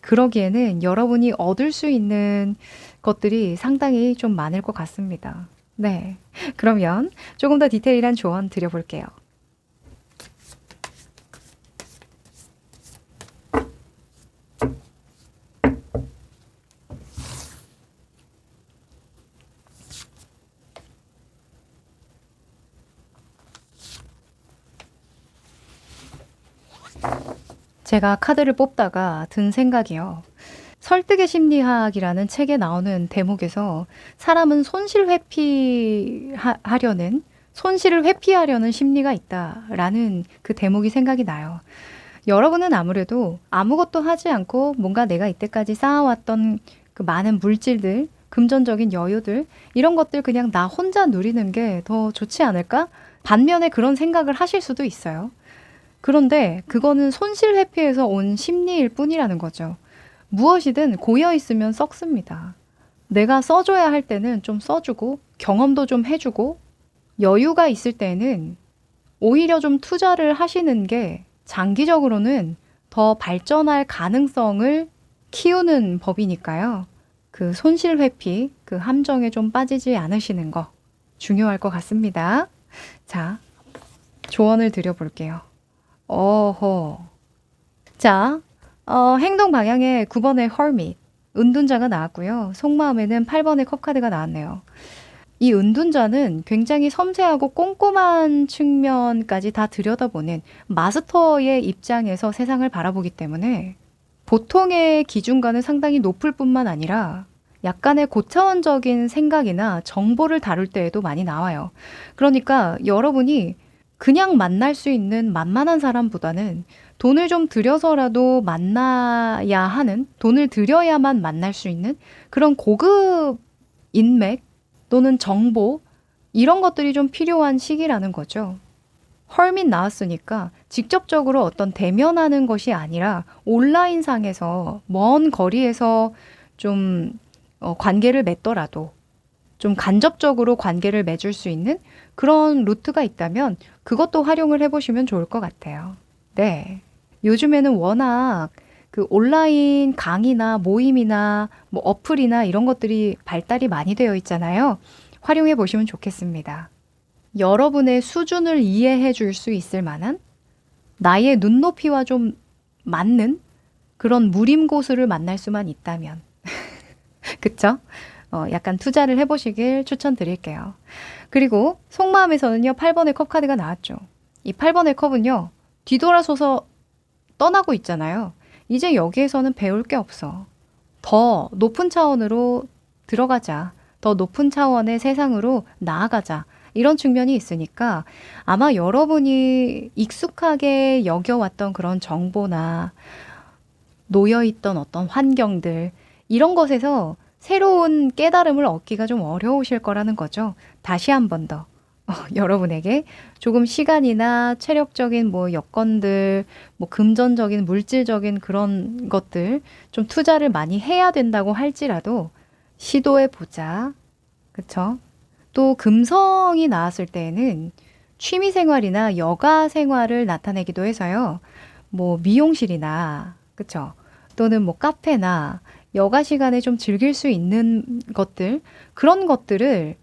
그러기에는 여러분이 얻을 수 있는 것들이 상당히 좀 많을 것 같습니다. 네, 그러면 조금 더 디테일한 조언 드려볼게요. 제가 카드를 뽑다가 든 생각이요. 설득의 심리학이라는 책에 나오는 대목에서 사람은 손실을 회피하려는 심리가 있다라는 그 대목이 생각이 나요. 여러분은 아무래도 아무것도 하지 않고 뭔가 내가 이때까지 쌓아왔던 그 많은 물질들, 금전적인 여유들, 이런 것들 그냥 나 혼자 누리는 게 더 좋지 않을까? 반면에 그런 생각을 하실 수도 있어요. 그런데 그거는 손실 회피에서 온 심리일 뿐이라는 거죠. 무엇이든 고여 있으면 썩습니다. 내가 써줘야 할 때는 좀 써주고 경험도 좀 해주고 여유가 있을 때는 오히려 좀 투자를 하시는 게 장기적으로는 더 발전할 가능성을 키우는 법이니까요. 그 손실 회피, 그 함정에 좀 빠지지 않으시는 거 중요할 것 같습니다. 자, 조언을 드려볼게요. 자, 행동 방향에 9번의 Hermit, 은둔자가 나왔고요. 속마음에는 8번의 컵카드가 나왔네요. 이 은둔자는 굉장히 섬세하고 꼼꼼한 측면까지 다 들여다보는 마스터의 입장에서 세상을 바라보기 때문에 보통의 기준과는 상당히 높을 뿐만 아니라 약간의 고차원적인 생각이나 정보를 다룰 때에도 많이 나와요. 그러니까 여러분이 그냥 만날 수 있는 만만한 사람보다는 돈을 좀 들여서라도 만나야 하는, 돈을 들여야만 만날 수 있는 그런 고급 인맥 또는 정보, 이런 것들이 좀 필요한 시기라는 거죠. 헐밋 나왔으니까 직접적으로 어떤 대면하는 것이 아니라 온라인상에서 먼 거리에서 좀 관계를 맺더라도 좀 간접적으로 관계를 맺을 수 있는 그런 루트가 있다면 그것도 활용을 해보시면 좋을 것 같아요. 네. 요즘에는 워낙 그 온라인 강의나 모임이나 뭐 어플이나 이런 것들이 발달이 많이 되어 있잖아요. 활용해 보시면 좋겠습니다. 여러분의 수준을 이해해 줄 수 있을 만한 나의 눈높이와 좀 맞는 그런 무림고수를 만날 수만 있다면. 그쵸? 약간 투자를 해보시길 추천드릴게요. 그리고 속마음에서는요, 8번의 컵 카드가 나왔죠. 이 8번의 컵은요, 뒤돌아서서 떠나고 있잖아요. 이제 여기에서는 배울 게 없어. 더 높은 차원으로 들어가자. 더 높은 차원의 세상으로 나아가자. 이런 측면이 있으니까 아마 여러분이 익숙하게 여겨왔던 그런 정보나 놓여있던 어떤 환경들, 이런 것에서 새로운 깨달음을 얻기가 좀 어려우실 거라는 거죠. 다시 한 번 더 여러분에게 조금 시간이나 체력적인 뭐 여건들, 뭐 금전적인 물질적인 그런 것들 좀 투자를 많이 해야 된다고 할지라도 시도해 보자. 그쵸? 또 금성이 나왔을 때에는 취미 생활이나 여가 생활을 나타내기도 해서요. 뭐 미용실이나, 그쵸? 또는 뭐 카페나 여가 시간에 좀 즐길 수 있는 것들, 그런 것들을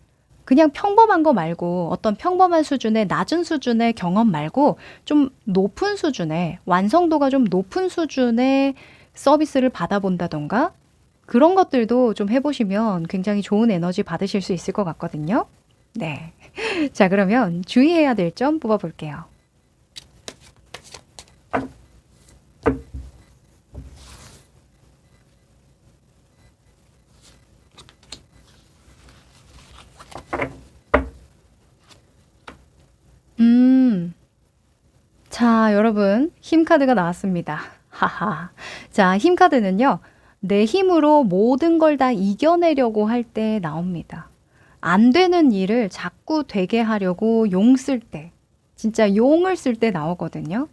그냥 평범한 거 말고 어떤 평범한 수준의 낮은 수준의 경험 말고 좀 높은 수준의 완성도가 좀 높은 수준의 서비스를 받아본다던가 그런 것들도 좀 해보시면 굉장히 좋은 에너지 받으실 수 있을 것 같거든요. 네. 자, 그러면 주의해야 될 점 뽑아볼게요. 자, 여러분, 힘카드가 나왔습니다. 하하. 자, 힘카드는요, 내 힘으로 모든 걸 다 이겨내려고 할 때 나옵니다. 안 되는 일을 자꾸 되게 하려고 용 쓸 때, 진짜 용을 쓸 때 나오거든요.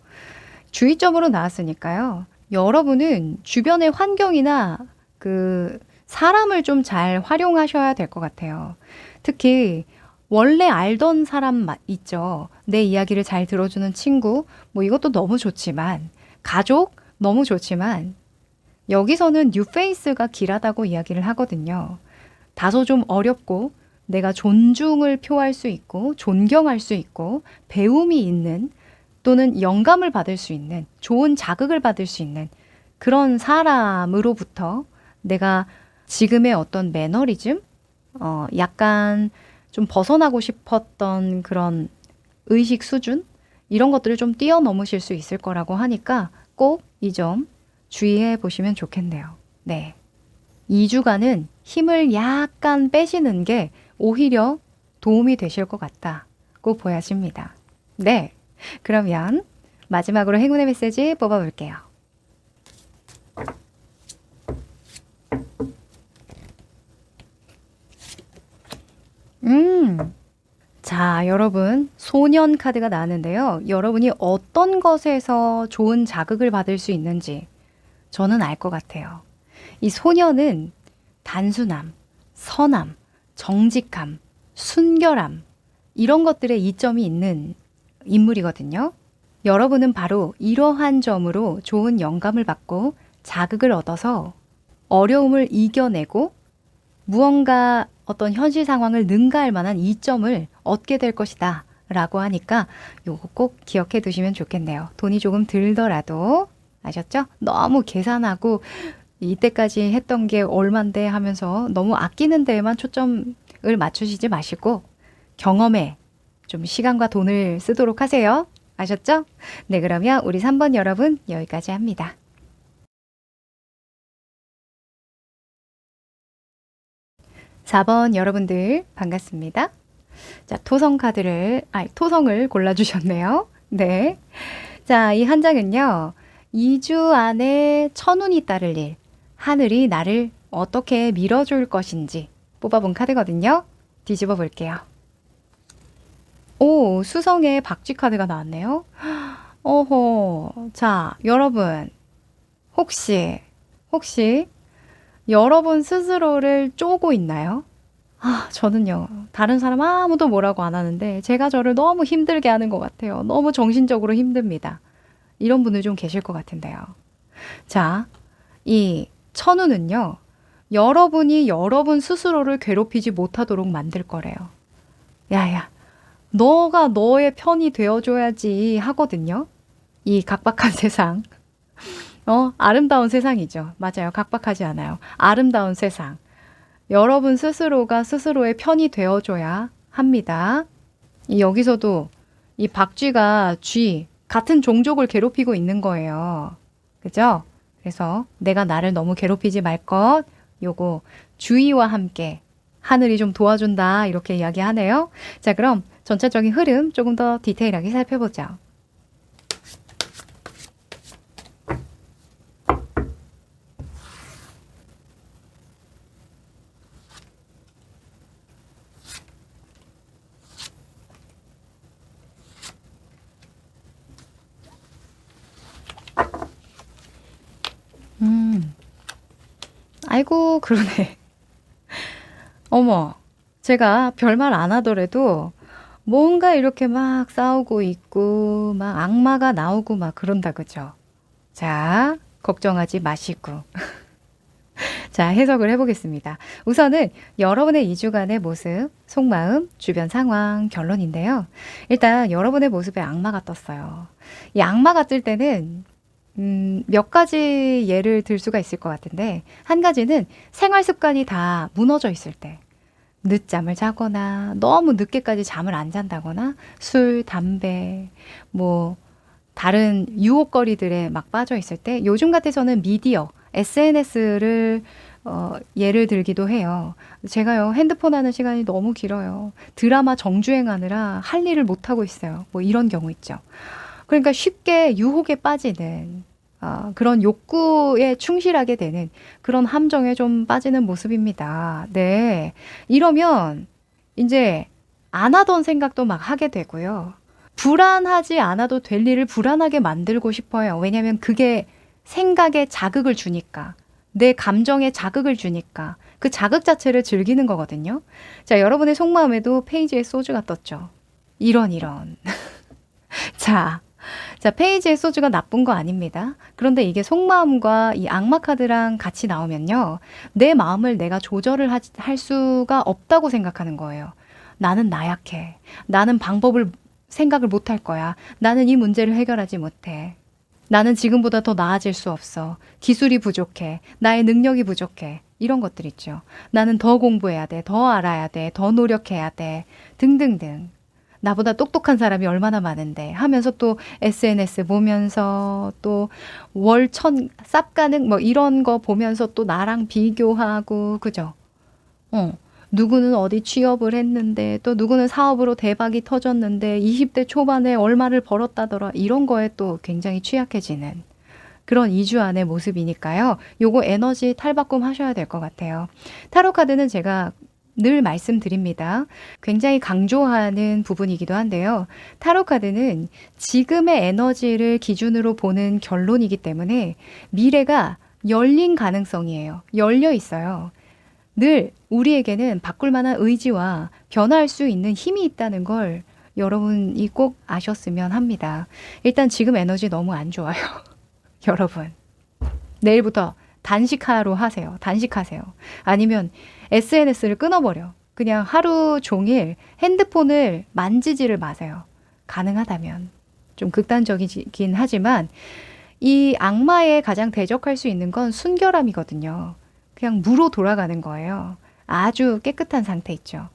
주의점으로 나왔으니까요. 여러분은 주변의 환경이나 그 사람을 좀 잘 활용하셔야 될 것 같아요. 특히 원래 알던 사람 있죠. 내 이야기를 잘 들어주는 친구, 뭐 이것도 너무 좋지만, 가족 너무 좋지만, 여기서는 뉴페이스가 길하다고 이야기를 하거든요. 다소 좀 어렵고, 내가 존중을 표할 수 있고, 존경할 수 있고, 배움이 있는, 또는 영감을 받을 수 있는, 좋은 자극을 받을 수 있는 그런 사람으로부터 내가 지금의 어떤 매너리즘, 약간 좀 벗어나고 싶었던 그런 의식 수준, 이런 것들을 좀 뛰어넘으실 수 있을 거라고 하니까 꼭 이 점 주의해 보시면 좋겠네요. 네. 2주간은 힘을 약간 빼시는 게 오히려 도움이 되실 것 같다고 보여집니다. 네. 그러면 마지막으로 행운의 메시지 뽑아볼게요. 자, 여러분, 소년 카드가 나왔는데요. 여러분이 어떤 것에서 좋은 자극을 받을 수 있는지 저는 알 것 같아요. 이 소년은 단순함, 선함, 정직함, 순결함, 이런 것들에 이점이 있는 인물이거든요. 여러분은 바로 이러한 점으로 좋은 영감을 받고 자극을 얻어서 어려움을 이겨내고 무언가 어떤 현실 상황을 능가할 만한 이점을 얻게 될 것이다 라고 하니까 요거 꼭 기억해 두시면 좋겠네요. 돈이 조금 들더라도, 아셨죠? 너무 계산하고 이때까지 했던 게 얼만데 하면서 너무 아끼는 데에만 초점을 맞추시지 마시고 경험에 좀 시간과 돈을 쓰도록 하세요. 아셨죠? 네, 그러면 우리 3번 여러분 여기까지 합니다. 4번 여러분들 반갑습니다. 자, 토성을 골라주셨네요. 네. 자, 이 한 장은요. 2주 안에 천운이 따를 일, 하늘이 나를 어떻게 밀어줄 것인지 뽑아본 카드거든요. 뒤집어 볼게요. 오, 수성의 박쥐 카드가 나왔네요. 어허. 자, 여러분. 혹시 여러분 스스로를 쪼고 있나요? 아, 저는요. 다른 사람 아무도 뭐라고 안 하는데 제가 저를 너무 힘들게 하는 것 같아요. 너무 정신적으로 힘듭니다. 이런 분들 좀 계실 것 같은데요. 자, 이 천우는요. 여러분이 여러분 스스로를 괴롭히지 못하도록 만들 거래요. 야야, 너가 너의 편이 되어줘야지 하거든요. 이 각박한 세상. 아름다운 세상이죠. 맞아요. 각박하지 않아요. 아름다운 세상. 여러분 스스로가 스스로의 편이 되어줘야 합니다. 여기서도 이 박쥐가 같은 종족을 괴롭히고 있는 거예요. 그죠? 그래서 내가 나를 너무 괴롭히지 말 것, 요거 주의와 함께 하늘이 좀 도와준다 이렇게 이야기하네요. 자, 그럼 전체적인 흐름 조금 더 디테일하게 살펴보죠. 아이고, 그러네. 어머, 제가 별말 안 하더라도 뭔가 이렇게 막 싸우고 있고, 막 악마가 나오고 막 그런다, 그죠? 자, 걱정하지 마시고. 자, 해석을 해보겠습니다. 우선은 여러분의 2주간의 모습, 속마음, 주변 상황, 결론인데요. 일단 여러분의 모습에 악마가 떴어요. 이 악마가 뜰 때는 몇 가지 예를 들 수가 있을 것 같은데, 한 가지는 생활 습관이 다 무너져 있을 때, 늦잠을 자거나 너무 늦게까지 잠을 안 잔다거나 술, 담배, 뭐 다른 유혹거리들에 막 빠져 있을 때, 요즘 같아서는 미디어, SNS를 예를 들기도 해요. 제가요, 핸드폰 하는 시간이 너무 길어요. 드라마 정주행하느라 할 일을 못 하고 있어요. 뭐 이런 경우 있죠. 그러니까 쉽게 유혹에 빠지는 그런 욕구에 충실하게 되는 그런 함정에 좀 빠지는 모습입니다. 네. 이러면 이제 안 하던 생각도 막 하게 되고요. 불안하지 않아도 될 일을 불안하게 만들고 싶어요. 왜냐하면 그게 생각에 자극을 주니까. 내 감정에 자극을 주니까. 그 자극 자체를 즐기는 거거든요. 자, 여러분의 속마음에도 페이지에 소주가 떴죠. 이런. 자, 페이지에 소주가 나쁜 거 아닙니다. 그런데 이게 속마음과 이 악마 카드랑 같이 나오면요. 내 마음을 내가 조절을 할 수가 없다고 생각하는 거예요. 나는 나약해. 나는 생각을 못 할 거야. 나는 이 문제를 해결하지 못해. 나는 지금보다 더 나아질 수 없어. 기술이 부족해. 나의 능력이 부족해. 이런 것들 있죠. 나는 더 공부해야 돼. 더 알아야 돼. 더 노력해야 돼. 등등등. 나보다 똑똑한 사람이 얼마나 많은데 하면서 또 SNS 보면서 또 월천 쌉가능 뭐 이런 거 보면서 또 나랑 비교하고 그죠? 누구는 어디 취업을 했는데 또 누구는 사업으로 대박이 터졌는데 20대 초반에 얼마를 벌었다더라 이런 거에 또 굉장히 취약해지는 그런 2주 안의 모습이니까요. 요거 에너지 탈바꿈 하셔야 될 것 같아요. 타로 카드는 제가 늘 말씀드립니다. 굉장히 강조하는 부분이기도 한데요. 타로 카드는 지금의 에너지를 기준으로 보는 결론이기 때문에 미래가 열린 가능성이에요. 열려 있어요. 늘 우리에게는 바꿀 만한 의지와 변화할 수 있는 힘이 있다는 걸 여러분이 꼭 아셨으면 합니다. 일단 지금 에너지 너무 안 좋아요. 여러분. 내일부터 단식하러 하세요. 단식하세요. 아니면 SNS를 끊어버려. 그냥 하루 종일 핸드폰을 만지지를 마세요. 가능하다면. 좀 극단적이긴 하지만 이 악마에 가장 대적할 수 있는 건 순결함이거든요. 그냥 무로 돌아가는 거예요. 아주 깨끗한 상태 있죠.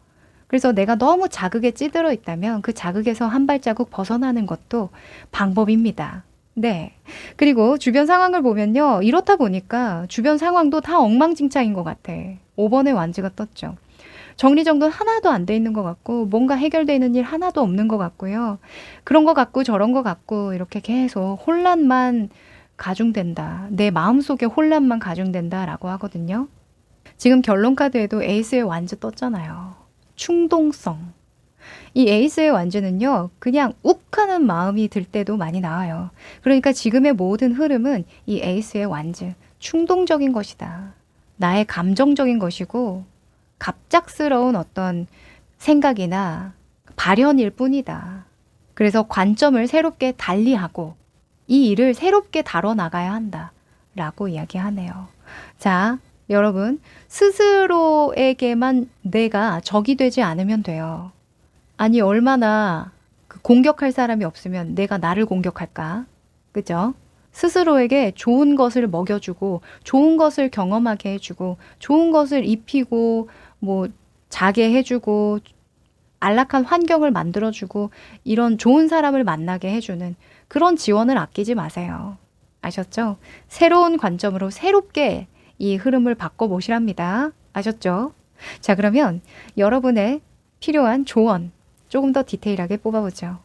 그래서 내가 너무 자극에 찌들어 있다면 그 자극에서 한 발자국 벗어나는 것도 방법입니다. 네. 그리고 주변 상황을 보면요. 이렇다 보니까 주변 상황도 다 엉망진창인 것 같아. 5번의 완즈가 떴죠. 정리정돈 하나도 안 돼 있는 것 같고 뭔가 해결되어 있는 일 하나도 없는 것 같고요. 그런 것 같고 저런 것 같고 이렇게 계속 혼란만 가중된다. 내 마음속에 혼란만 가중된다라고 하거든요. 지금 결론 카드에도 에이스의 완즈 떴잖아요. 충동성. 이 에이스의 완주는요, 그냥 욱 하는 마음이 들 때도 많이 나와요. 그러니까 지금의 모든 흐름은 이 에이스의 완주, 충동적인 것이다. 나의 감정적인 것이고, 갑작스러운 어떤 생각이나 발현일 뿐이다. 그래서 관점을 새롭게 달리하고, 이 일을 새롭게 다뤄나가야 한다. 라고 이야기하네요. 자, 여러분, 스스로에게만 내가 적이 되지 않으면 돼요. 아니, 얼마나 공격할 사람이 없으면 내가 나를 공격할까? 그죠? 스스로에게 좋은 것을 먹여주고, 좋은 것을 경험하게 해주고, 좋은 것을 입히고, 뭐, 자게 해주고, 안락한 환경을 만들어주고, 이런 좋은 사람을 만나게 해주는 그런 지원을 아끼지 마세요. 아셨죠? 새로운 관점으로 새롭게 이 흐름을 바꿔보시랍니다. 아셨죠? 자, 그러면 여러분의 필요한 조언 조금 더 디테일하게 뽑아보죠.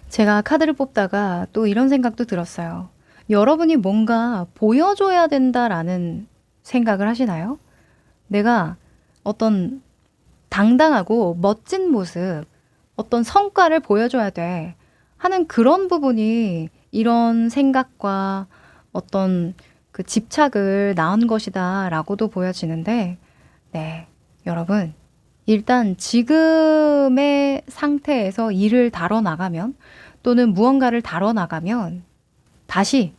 제가 카드를 뽑다가 또 이런 생각도 들었어요. 여러분이 뭔가 보여줘야 된다라는 생각을 하시나요? 내가 어떤 당당하고 멋진 모습, 어떤 성과를 보여줘야 돼 하는 그런 부분이 이런 생각과 어떤 그 집착을 낳은 것이다 라고도 보여지는데, 네, 여러분, 일단 지금의 상태에서 일을 다뤄나가면 또는 무언가를 다뤄나가면 다시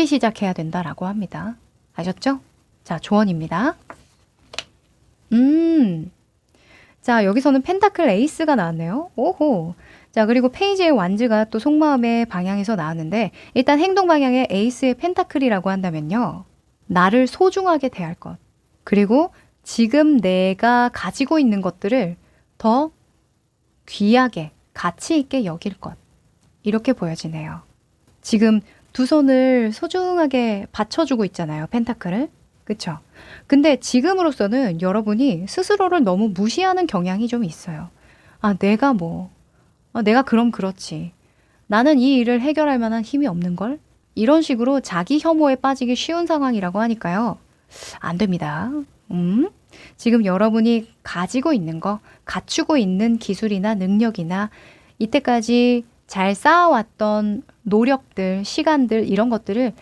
시작해야 된다라고 합니다. 아셨죠? 자, 조언입니다. 자, 여기서는 펜타클 에이스가 나왔네요. 오호. 자, 그리고 페이지의 완즈가 또 속마음의 방향에서 나왔는데, 일단 행동 방향의 에이스의 펜타클이라고 한다면요. 나를 소중하게 대할 것. 그리고 지금 내가 가지고 있는 것들을 더 귀하게, 가치 있게 여길 것. 이렇게 보여지네요. 지금 두 손을 소중하게 받쳐주고 있잖아요, 펜타클을. 그쵸? 근데 지금으로서는 여러분이 스스로를 너무 무시하는 경향이 좀 있어요. 아, 내가 뭐, 내가 그럼 그렇지. 나는 이 일을 해결할 만한 힘이 없는걸? 이런 식으로 자기 혐오에 빠지기 쉬운 상황이라고 하니까요. 안 됩니다. 지금 여러분이 가지고 있는 거, 갖추고 있는 기술이나 능력이나 이때까지 잘 쌓아왔던 노력들, 시간들, 이런 것들을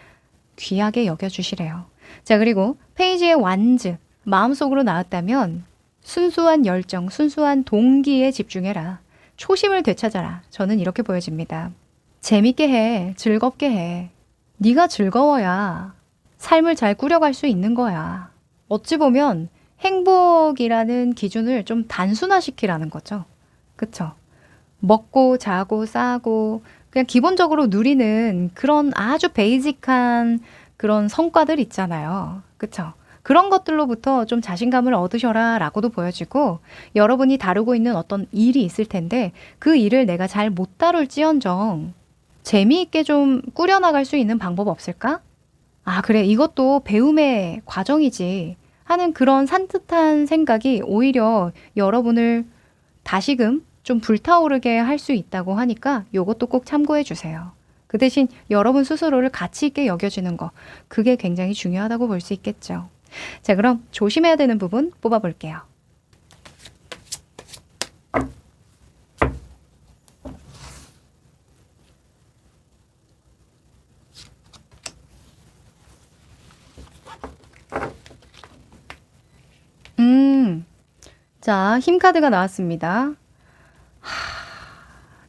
귀하게 여겨주시래요. 자, 그리고 페이지의 완즈, 마음속으로 나왔다면 순수한 열정, 순수한 동기에 집중해라. 초심을 되찾아라. 저는 이렇게 보여집니다. 재밌게 해. 즐겁게 해. 네가 즐거워야 삶을 잘 꾸려갈 수 있는 거야. 어찌 보면 행복이라는 기준을 좀 단순화시키라는 거죠. 그쵸? 먹고 자고 싸고 그냥 기본적으로 누리는 그런 아주 베이직한 그런 성과들 있잖아요. 그쵸? 그런 것들로부터 좀 자신감을 얻으셔라 라고도 보여지고, 여러분이 다루고 있는 어떤 일이 있을 텐데 그 일을 내가 잘 못 다룰지언정 재미있게 좀 꾸려나갈 수 있는 방법 없을까? 아, 그래, 이것도 배움의 과정이지 하는 그런 산뜻한 생각이 오히려 여러분을 다시금 좀 불타오르게 할 수 있다고 하니까 요것도 꼭 참고해 주세요. 그 대신 여러분 스스로를 가치 있게 여겨지는 거, 그게 굉장히 중요하다고 볼 수 있겠죠. 자, 그럼 조심해야 되는 부분 뽑아볼게요. 자, 힘 카드가 나왔습니다.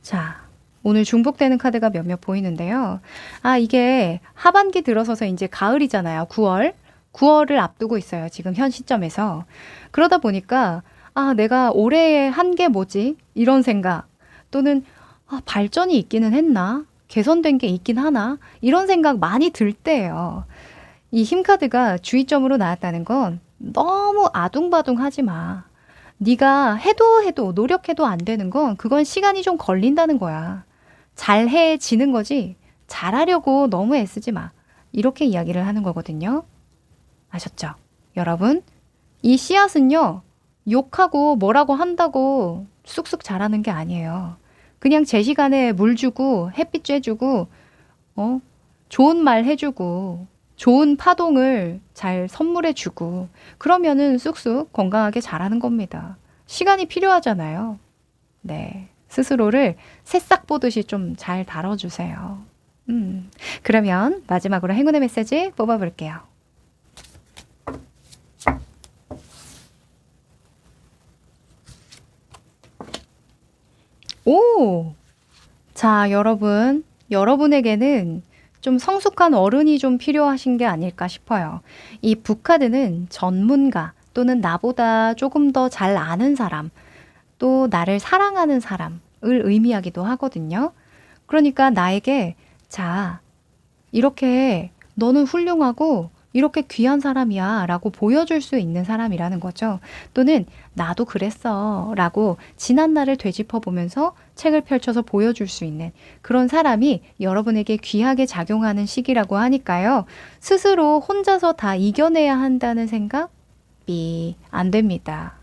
자, 오늘 중복되는 카드가 몇몇 보이는데요. 아, 이게 하반기 들어서서 이제 가을이잖아요. 9월. 9월을 앞두고 있어요. 지금 현 시점에서. 그러다 보니까, 아, 내가 올해의 한 게 뭐지? 이런 생각. 또는, 아, 발전이 있기는 했나? 개선된 게 있긴 하나? 이런 생각 많이 들 때예요. 이 힘카드가 주의점으로 나왔다는 건 너무 아둥바둥 하지 마. 네가 해도 노력해도 안 되는 건 그건 시간이 좀 걸린다는 거야. 잘해지는 거지 잘하려고 너무 애쓰지 마. 이렇게 이야기를 하는 거거든요. 아셨죠? 여러분, 이 씨앗은요, 욕하고 뭐라고 한다고 쑥쑥 자라는 게 아니에요. 그냥 제 시간에 물 주고 햇빛 쬐주고 좋은 말 해주고 좋은 파동을 잘 선물해주고 그러면은 쑥쑥 건강하게 자라는 겁니다. 시간이 필요하잖아요. 네. 스스로를 새싹 보듯이 좀 잘 다뤄주세요. 그러면 마지막으로 행운의 메시지 뽑아볼게요. 오! 자, 여러분에게는 좀 성숙한 어른이 좀 필요하신 게 아닐까 싶어요. 이 북카드는 전문가 또는 나보다 조금 더 잘 아는 사람, 또 나를 사랑하는 사람을 의미하기도 하거든요. 그러니까 나에게 자, 이렇게 너는 훌륭하고 이렇게 귀한 사람이야 라고 보여줄 수 있는 사람이라는 거죠. 또는 나도 그랬어 라고 지난 날을 되짚어 보면서 책을 펼쳐서 보여줄 수 있는 그런 사람이 여러분에게 귀하게 작용하는 시기라고 하니까요. 스스로 혼자서 다 이겨내야 한다는 생각이 안 됩니다.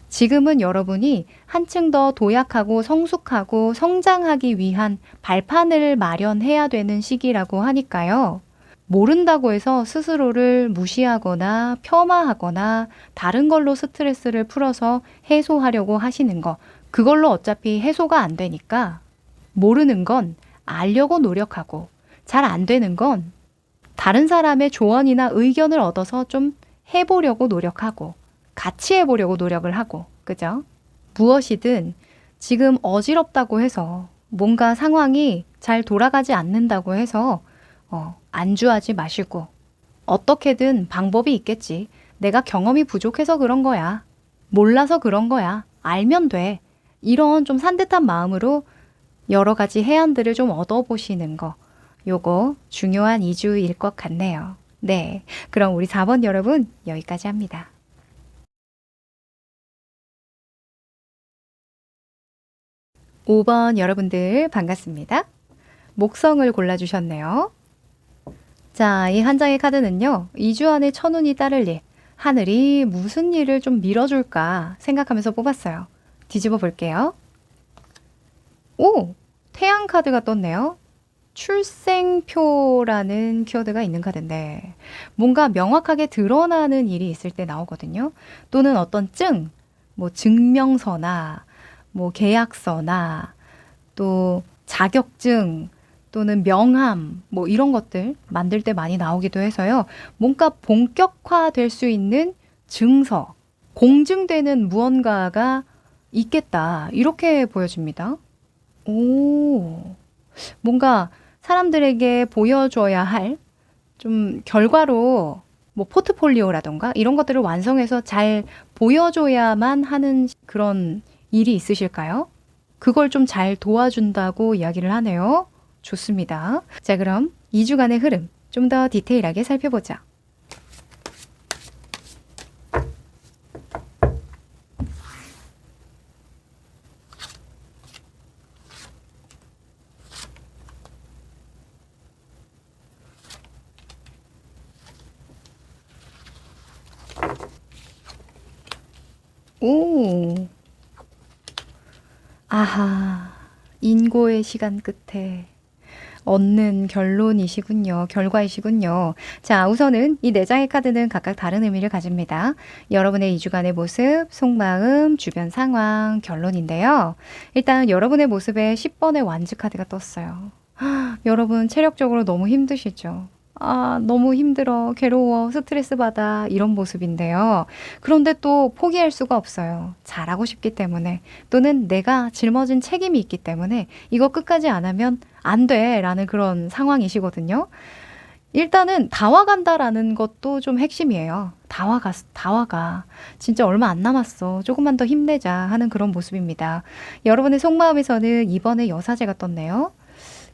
지금은 여러분이 한층 더 도약하고 성숙하고 성장하기 위한 발판을 마련해야 되는 시기라고 하니까요. 모른다고 해서 스스로를 무시하거나 폄하하거나 다른 걸로 스트레스를 풀어서 해소하려고 하시는 거, 그걸로 어차피 해소가 안 되니까 모르는 건 알려고 노력하고 잘 안 되는 건 다른 사람의 조언이나 의견을 얻어서 좀 해보려고 노력하고 같이 해보려고 노력을 하고, 그죠? 무엇이든 지금 어지럽다고 해서 뭔가 상황이 잘 돌아가지 않는다고 해서 안주하지 마시고 어떻게든 방법이 있겠지. 내가 경험이 부족해서 그런 거야. 몰라서 그런 거야. 알면 돼. 이런 좀 산뜻한 마음으로 여러 가지 해안들을 좀 얻어보시는 거. 요거 중요한 2주일 것 같네요. 네. 그럼 우리 4번 여러분 여기까지 합니다. 5번 여러분들 반갑습니다. 목성을 골라주셨네요. 자, 이 한 장의 카드는요. 2주 안에 천운이 따를 일, 하늘이 무슨 일을 좀 밀어줄까 생각하면서 뽑았어요. 뒤집어 볼게요. 오! 태양 카드가 떴네요. 출생표라는 키워드가 있는 카드인데 뭔가 명확하게 드러나는 일이 있을 때 나오거든요. 또는 어떤 뭐 증명서나 뭐 계약서나 또 자격증 또는 명함 뭐 이런 것들 만들 때 많이 나오기도 해서요. 뭔가 본격화될 수 있는 증서, 공증되는 무언가가 있겠다. 이렇게 보여집니다. 오, 뭔가 사람들에게 보여줘야 할 좀 결과로 뭐 포트폴리오라던가 이런 것들을 완성해서 잘 보여줘야만 하는 그런 일이 있으실까요? 그걸 좀 잘 도와준다고 이야기를 하네요. 좋습니다. 자, 그럼 2주간의 흐름 좀 더 디테일하게 살펴보자. 오, 아하, 인고의 시간 끝에 얻는 결과이시군요. 자, 우선은 이 4장의 카드는 각각 다른 의미를 가집니다. 여러분의 2주간의 모습, 속마음, 주변 상황, 결론인데요. 일단 여러분의 모습에 10번의 완즈 카드가 떴어요. 여러분 체력적으로 너무 힘드시죠? 아, 너무 힘들어, 괴로워, 스트레스 받아, 이런 모습인데요. 그런데 또 포기할 수가 없어요. 잘하고 싶기 때문에, 또는 내가 짊어진 책임이 있기 때문에 이거 끝까지 안 하면 안 돼, 라는 그런 상황이시거든요. 일단은 다와간다라는 것도 좀 핵심이에요. 다와가. 진짜 얼마 안 남았어. 조금만 더 힘내자 하는 그런 모습입니다. 여러분의 속마음에서는 이번에 여사제가 떴네요.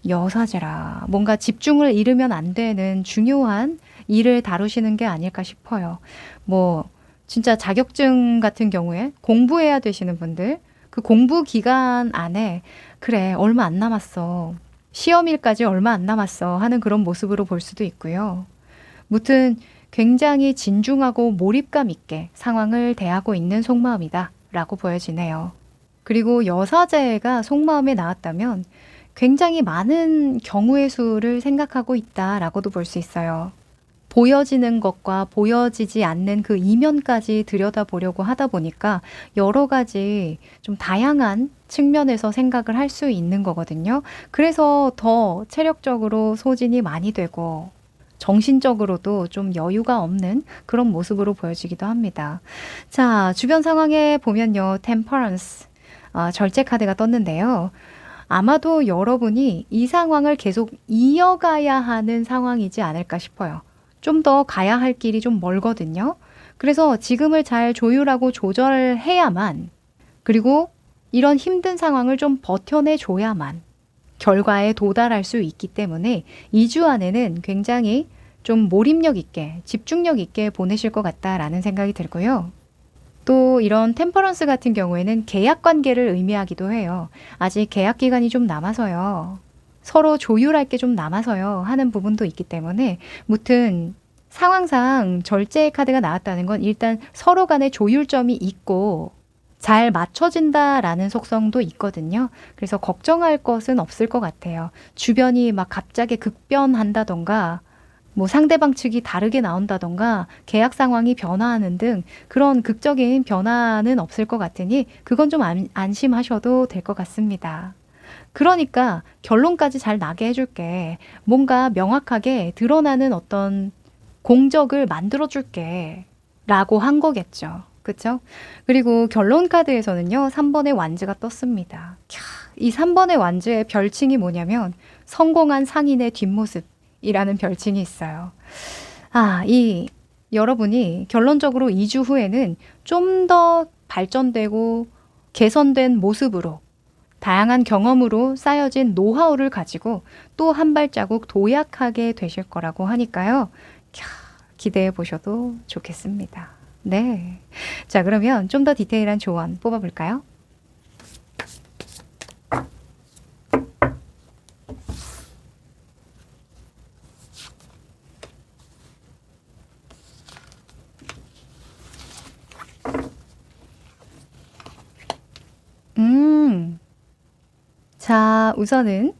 여사제라. 뭔가 집중을 잃으면 안 되는 중요한 일을 다루시는 게 아닐까 싶어요. 뭐 진짜 자격증 같은 경우에 공부해야 되시는 분들, 그 공부 기간 안에 그래, 얼마 안 남았어. 시험일까지 얼마 안 남았어 하는 그런 모습으로 볼 수도 있고요. 무튼 굉장히 진중하고 몰입감 있게 상황을 대하고 있는 속마음이다 라고 보여지네요. 그리고 여사제가 속마음에 나왔다면 굉장히 많은 경우의 수를 생각하고 있다라고도 볼 수 있어요. 보여지는 것과 보여지지 않는 그 이면까지 들여다보려고 하다 보니까 여러 가지 좀 다양한 측면에서 생각을 할 수 있는 거거든요. 그래서 더 체력적으로 소진이 많이 되고 정신적으로도 좀 여유가 없는 그런 모습으로 보여지기도 합니다. 자, 주변 상황에 보면요. 템퍼런스, 절제 카드가 떴는데요. 아마도 여러분이 이 상황을 계속 이어가야 하는 상황이지 않을까 싶어요. 좀 더 가야 할 길이 좀 멀거든요. 그래서 지금을 잘 조율하고 조절해야만, 그리고 이런 힘든 상황을 좀 버텨내 줘야만 결과에 도달할 수 있기 때문에 2주 안에는 굉장히 좀 몰입력 있게, 집중력 있게 보내실 것 같다라는 생각이 들고요. 또 이런 템퍼런스 같은 경우에는 계약 관계를 의미하기도 해요. 아직 계약 기간이 좀 남아서요. 서로 조율할 게 좀 남아서요. 하는 부분도 있기 때문에 무튼 상황상 절제의 카드가 나왔다는 건 일단 서로 간의 조율점이 있고 잘 맞춰진다라는 속성도 있거든요. 그래서 걱정할 것은 없을 것 같아요. 주변이 막 갑자기 급변한다던가 뭐 상대방 측이 다르게 나온다던가 계약 상황이 변화하는 등 그런 극적인 변화는 없을 것 같으니 그건 좀 안심하셔도 될 것 같습니다. 그러니까 결론까지 잘 나게 해줄게. 뭔가 명확하게 드러나는 어떤 공적을 만들어 줄게. 라고 한 거겠죠. 그쵸? 그리고 결론 카드에서는요, 3번의 완즈가 떴습니다. 이 3번의 완즈의 별칭이 뭐냐면, 성공한 상인의 뒷모습이라는 별칭이 있어요. 여러분이 결론적으로 2주 후에는 좀 더 발전되고 개선된 모습으로 다양한 경험으로 쌓여진 노하우를 가지고 또 한 발자국 도약하게 되실 거라고 하니까요. 기대해 보셔도 좋겠습니다. 네. 자, 그러면 좀 더 디테일한 조언 뽑아볼까요? 자, 우선은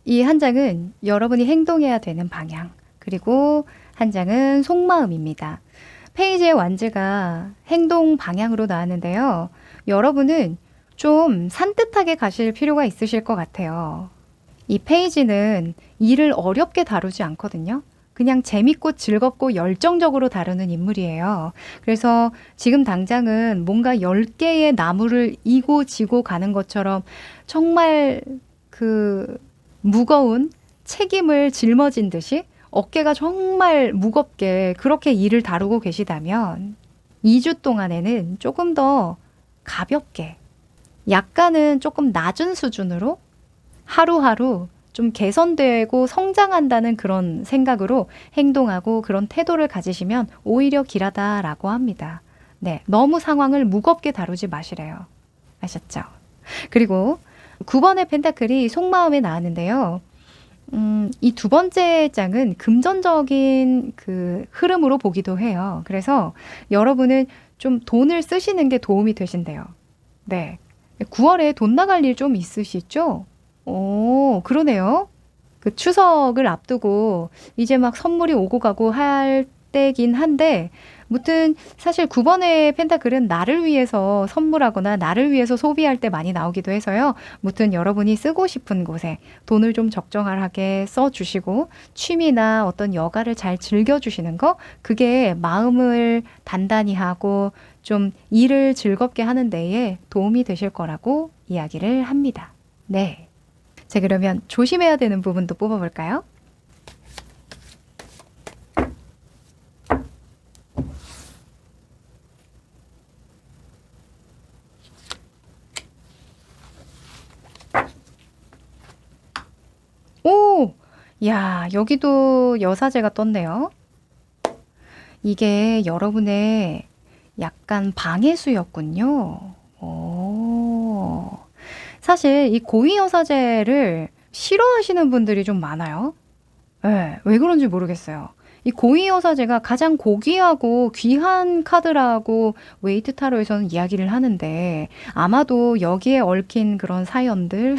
이 한 장은 여러분이 행동해야 되는 방향, 그리고 한 장은 속마음입니다. 페이지의 완즈가 행동 방향으로 나왔는데요. 여러분은 좀 산뜻하게 가실 필요가 있으실 것 같아요. 이 페이지는 일을 어렵게 다루지 않거든요. 그냥 재밌고 즐겁고 열정적으로 다루는 인물이에요. 그래서 지금 당장은 뭔가 10개의 나무를 이고 지고 가는 것처럼 정말 그 무거운 책임을 짊어진 듯이 어깨가 정말 무겁게 그렇게 일을 다루고 계시다면 2주 동안에는 조금 더 가볍게, 약간은 조금 낮은 수준으로 하루하루 좀 개선되고 성장한다는 그런 생각으로 행동하고 그런 태도를 가지시면 오히려 길하다라고 합니다. 네, 너무 상황을 무겁게 다루지 마시래요. 아셨죠? 그리고 9번의 펜타클이 속마음에 나왔는데요. 이 두 번째 장은 금전적인 그 흐름으로 보기도 해요. 그래서 여러분은 좀 돈을 쓰시는 게 도움이 되신대요. 네. 9월에 돈 나갈 일 좀 있으시죠? 오, 그러네요. 그 추석을 앞두고 이제 막 선물이 오고 가고 할 때긴 한데, 무튼 사실 9번의 펜타클은 나를 위해서 선물하거나 나를 위해서 소비할 때 많이 나오기도 해서요. 무튼 여러분이 쓰고 싶은 곳에 돈을 좀 적정하게 써주시고 취미나 어떤 여가를 잘 즐겨주시는 거, 그게 마음을 단단히 하고 좀 일을 즐겁게 하는 데에 도움이 되실 거라고 이야기를 합니다. 네. 자, 그러면 조심해야 되는 부분도 뽑아볼까요? 오! 야, 여기도 여사제가 떴네요. 이게 여러분의 약간 방해수였군요. 오. 사실 이 고위여사제를 싫어하시는 분들이 좀 많아요. 네, 왜 그런지 모르겠어요. 이 고이여사제가 가장 고귀하고 귀한 카드라고 웨이트 타로에서는 이야기를 하는데 아마도 여기에 얽힌 그런 사연들,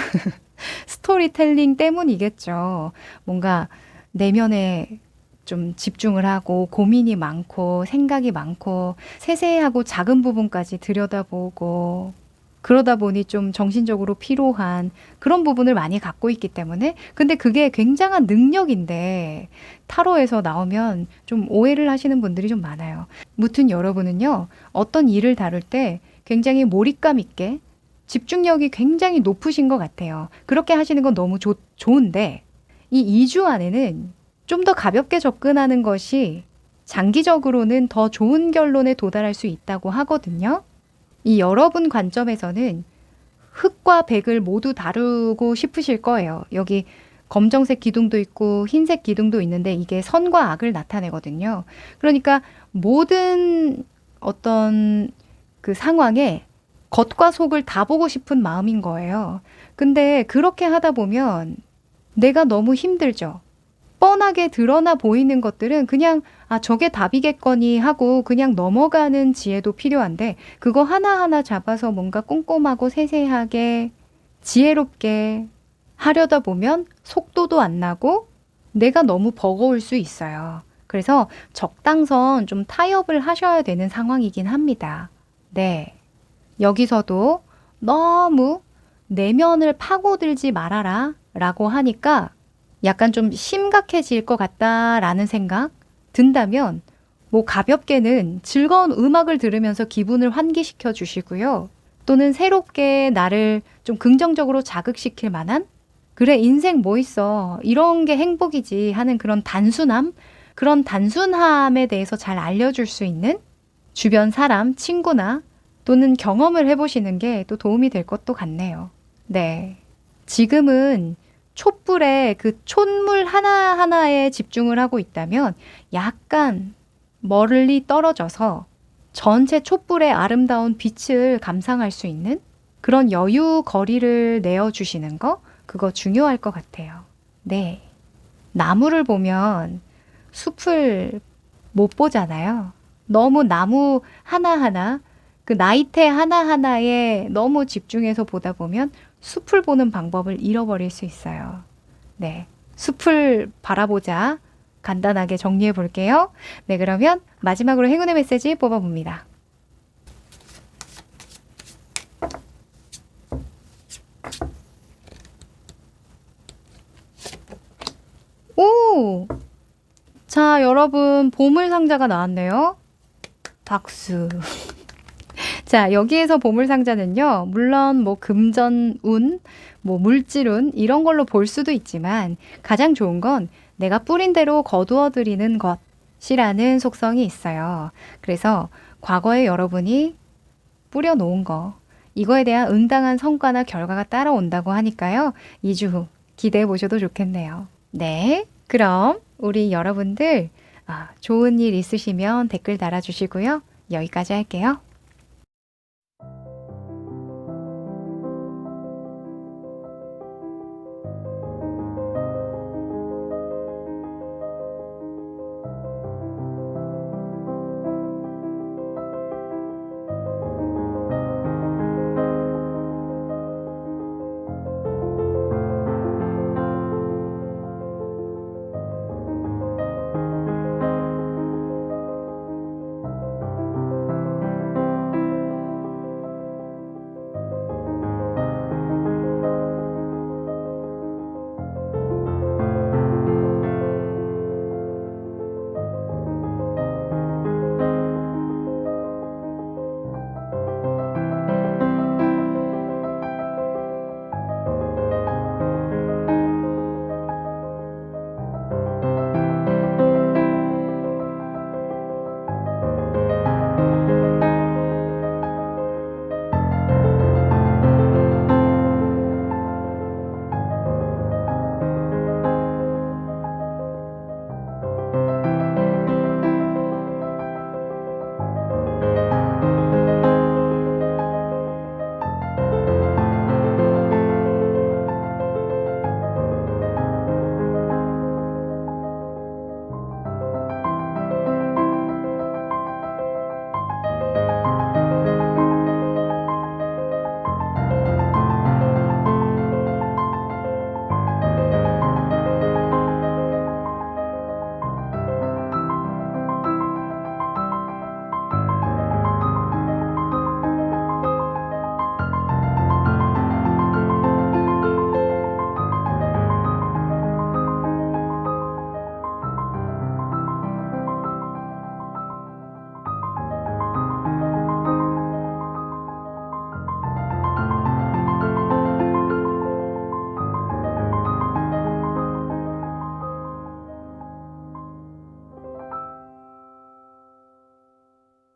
스토리텔링 때문이겠죠. 뭔가 내면에 좀 집중을 하고 고민이 많고 생각이 많고 세세하고 작은 부분까지 들여다보고 그러다 보니 좀 정신적으로 피로한 그런 부분을 많이 갖고 있기 때문에 근데 그게 굉장한 능력인데 타로에서 나오면 좀 오해를 하시는 분들이 좀 많아요. 무튼 여러분은요, 어떤 일을 다룰 때 굉장히 몰입감 있게 집중력이 굉장히 높으신 것 같아요. 그렇게 하시는 건 너무 좋은데 이 2주 안에는 좀 더 가볍게 접근하는 것이 장기적으로는 더 좋은 결론에 도달할 수 있다고 하거든요. 이 여러분 관점에서는 흑과 백을 모두 다루고 싶으실 거예요. 여기 검정색 기둥도 있고 흰색 기둥도 있는데 이게 선과 악을 나타내거든요. 그러니까 모든 어떤 그 상황에 겉과 속을 다 보고 싶은 마음인 거예요. 근데 그렇게 하다 보면 내가 너무 힘들죠. 뻔하게 드러나 보이는 것들은 그냥 아 저게 답이겠거니 하고 그냥 넘어가는 지혜도 필요한데 그거 하나하나 잡아서 뭔가 꼼꼼하고 세세하게 지혜롭게 하려다 보면 속도도 안 나고 내가 너무 버거울 수 있어요. 그래서 적당선 좀 타협을 하셔야 되는 상황이긴 합니다. 네. 여기서도 너무 내면을 파고들지 말아라 라고 하니까 약간 좀 심각해질 것 같다라는 생각 든다면 뭐 가볍게는 즐거운 음악을 들으면서 기분을 환기시켜 주시고요. 또는 새롭게 나를 좀 긍정적으로 자극시킬 만한 그래 인생 뭐 있어 이런 게 행복이지 하는 그런 단순함 그런 단순함에 대해서 잘 알려줄 수 있는 주변 사람 친구나 또는 경험을 해보시는 게 또 도움이 될 것도 같네요. 네. 지금은 촛불에 그 촛물 하나하나에 집중을 하고 있다면 약간 멀리 떨어져서 전체 촛불의 아름다운 빛을 감상할 수 있는 그런 여유 거리를 내어주시는 거 그거 중요할 것 같아요. 네. 나무를 보면 숲을 못 보잖아요. 너무 나무 하나하나 그 나이테 하나하나에 너무 집중해서 보다 보면 숲을 보는 방법을 잃어버릴 수 있어요. 네. 숲을 바라보자. 간단하게 정리해 볼게요. 네, 그러면 마지막으로 행운의 메시지 뽑아봅니다. 오! 자, 여러분, 보물상자가 나왔네요. 박수. 자, 여기에서 보물상자는요, 물론 뭐 금전운, 뭐 물질운, 이런 걸로 볼 수도 있지만, 가장 좋은 건 내가 뿌린 대로 거두어들이는 것이라는 속성이 있어요. 그래서 과거에 여러분이 뿌려놓은 거, 이거에 대한 응당한 성과나 결과가 따라온다고 하니까요, 2주 후 기대해 보셔도 좋겠네요. 네, 그럼 우리 여러분들, 좋은 일 있으시면 댓글 달아주시고요. 여기까지 할게요.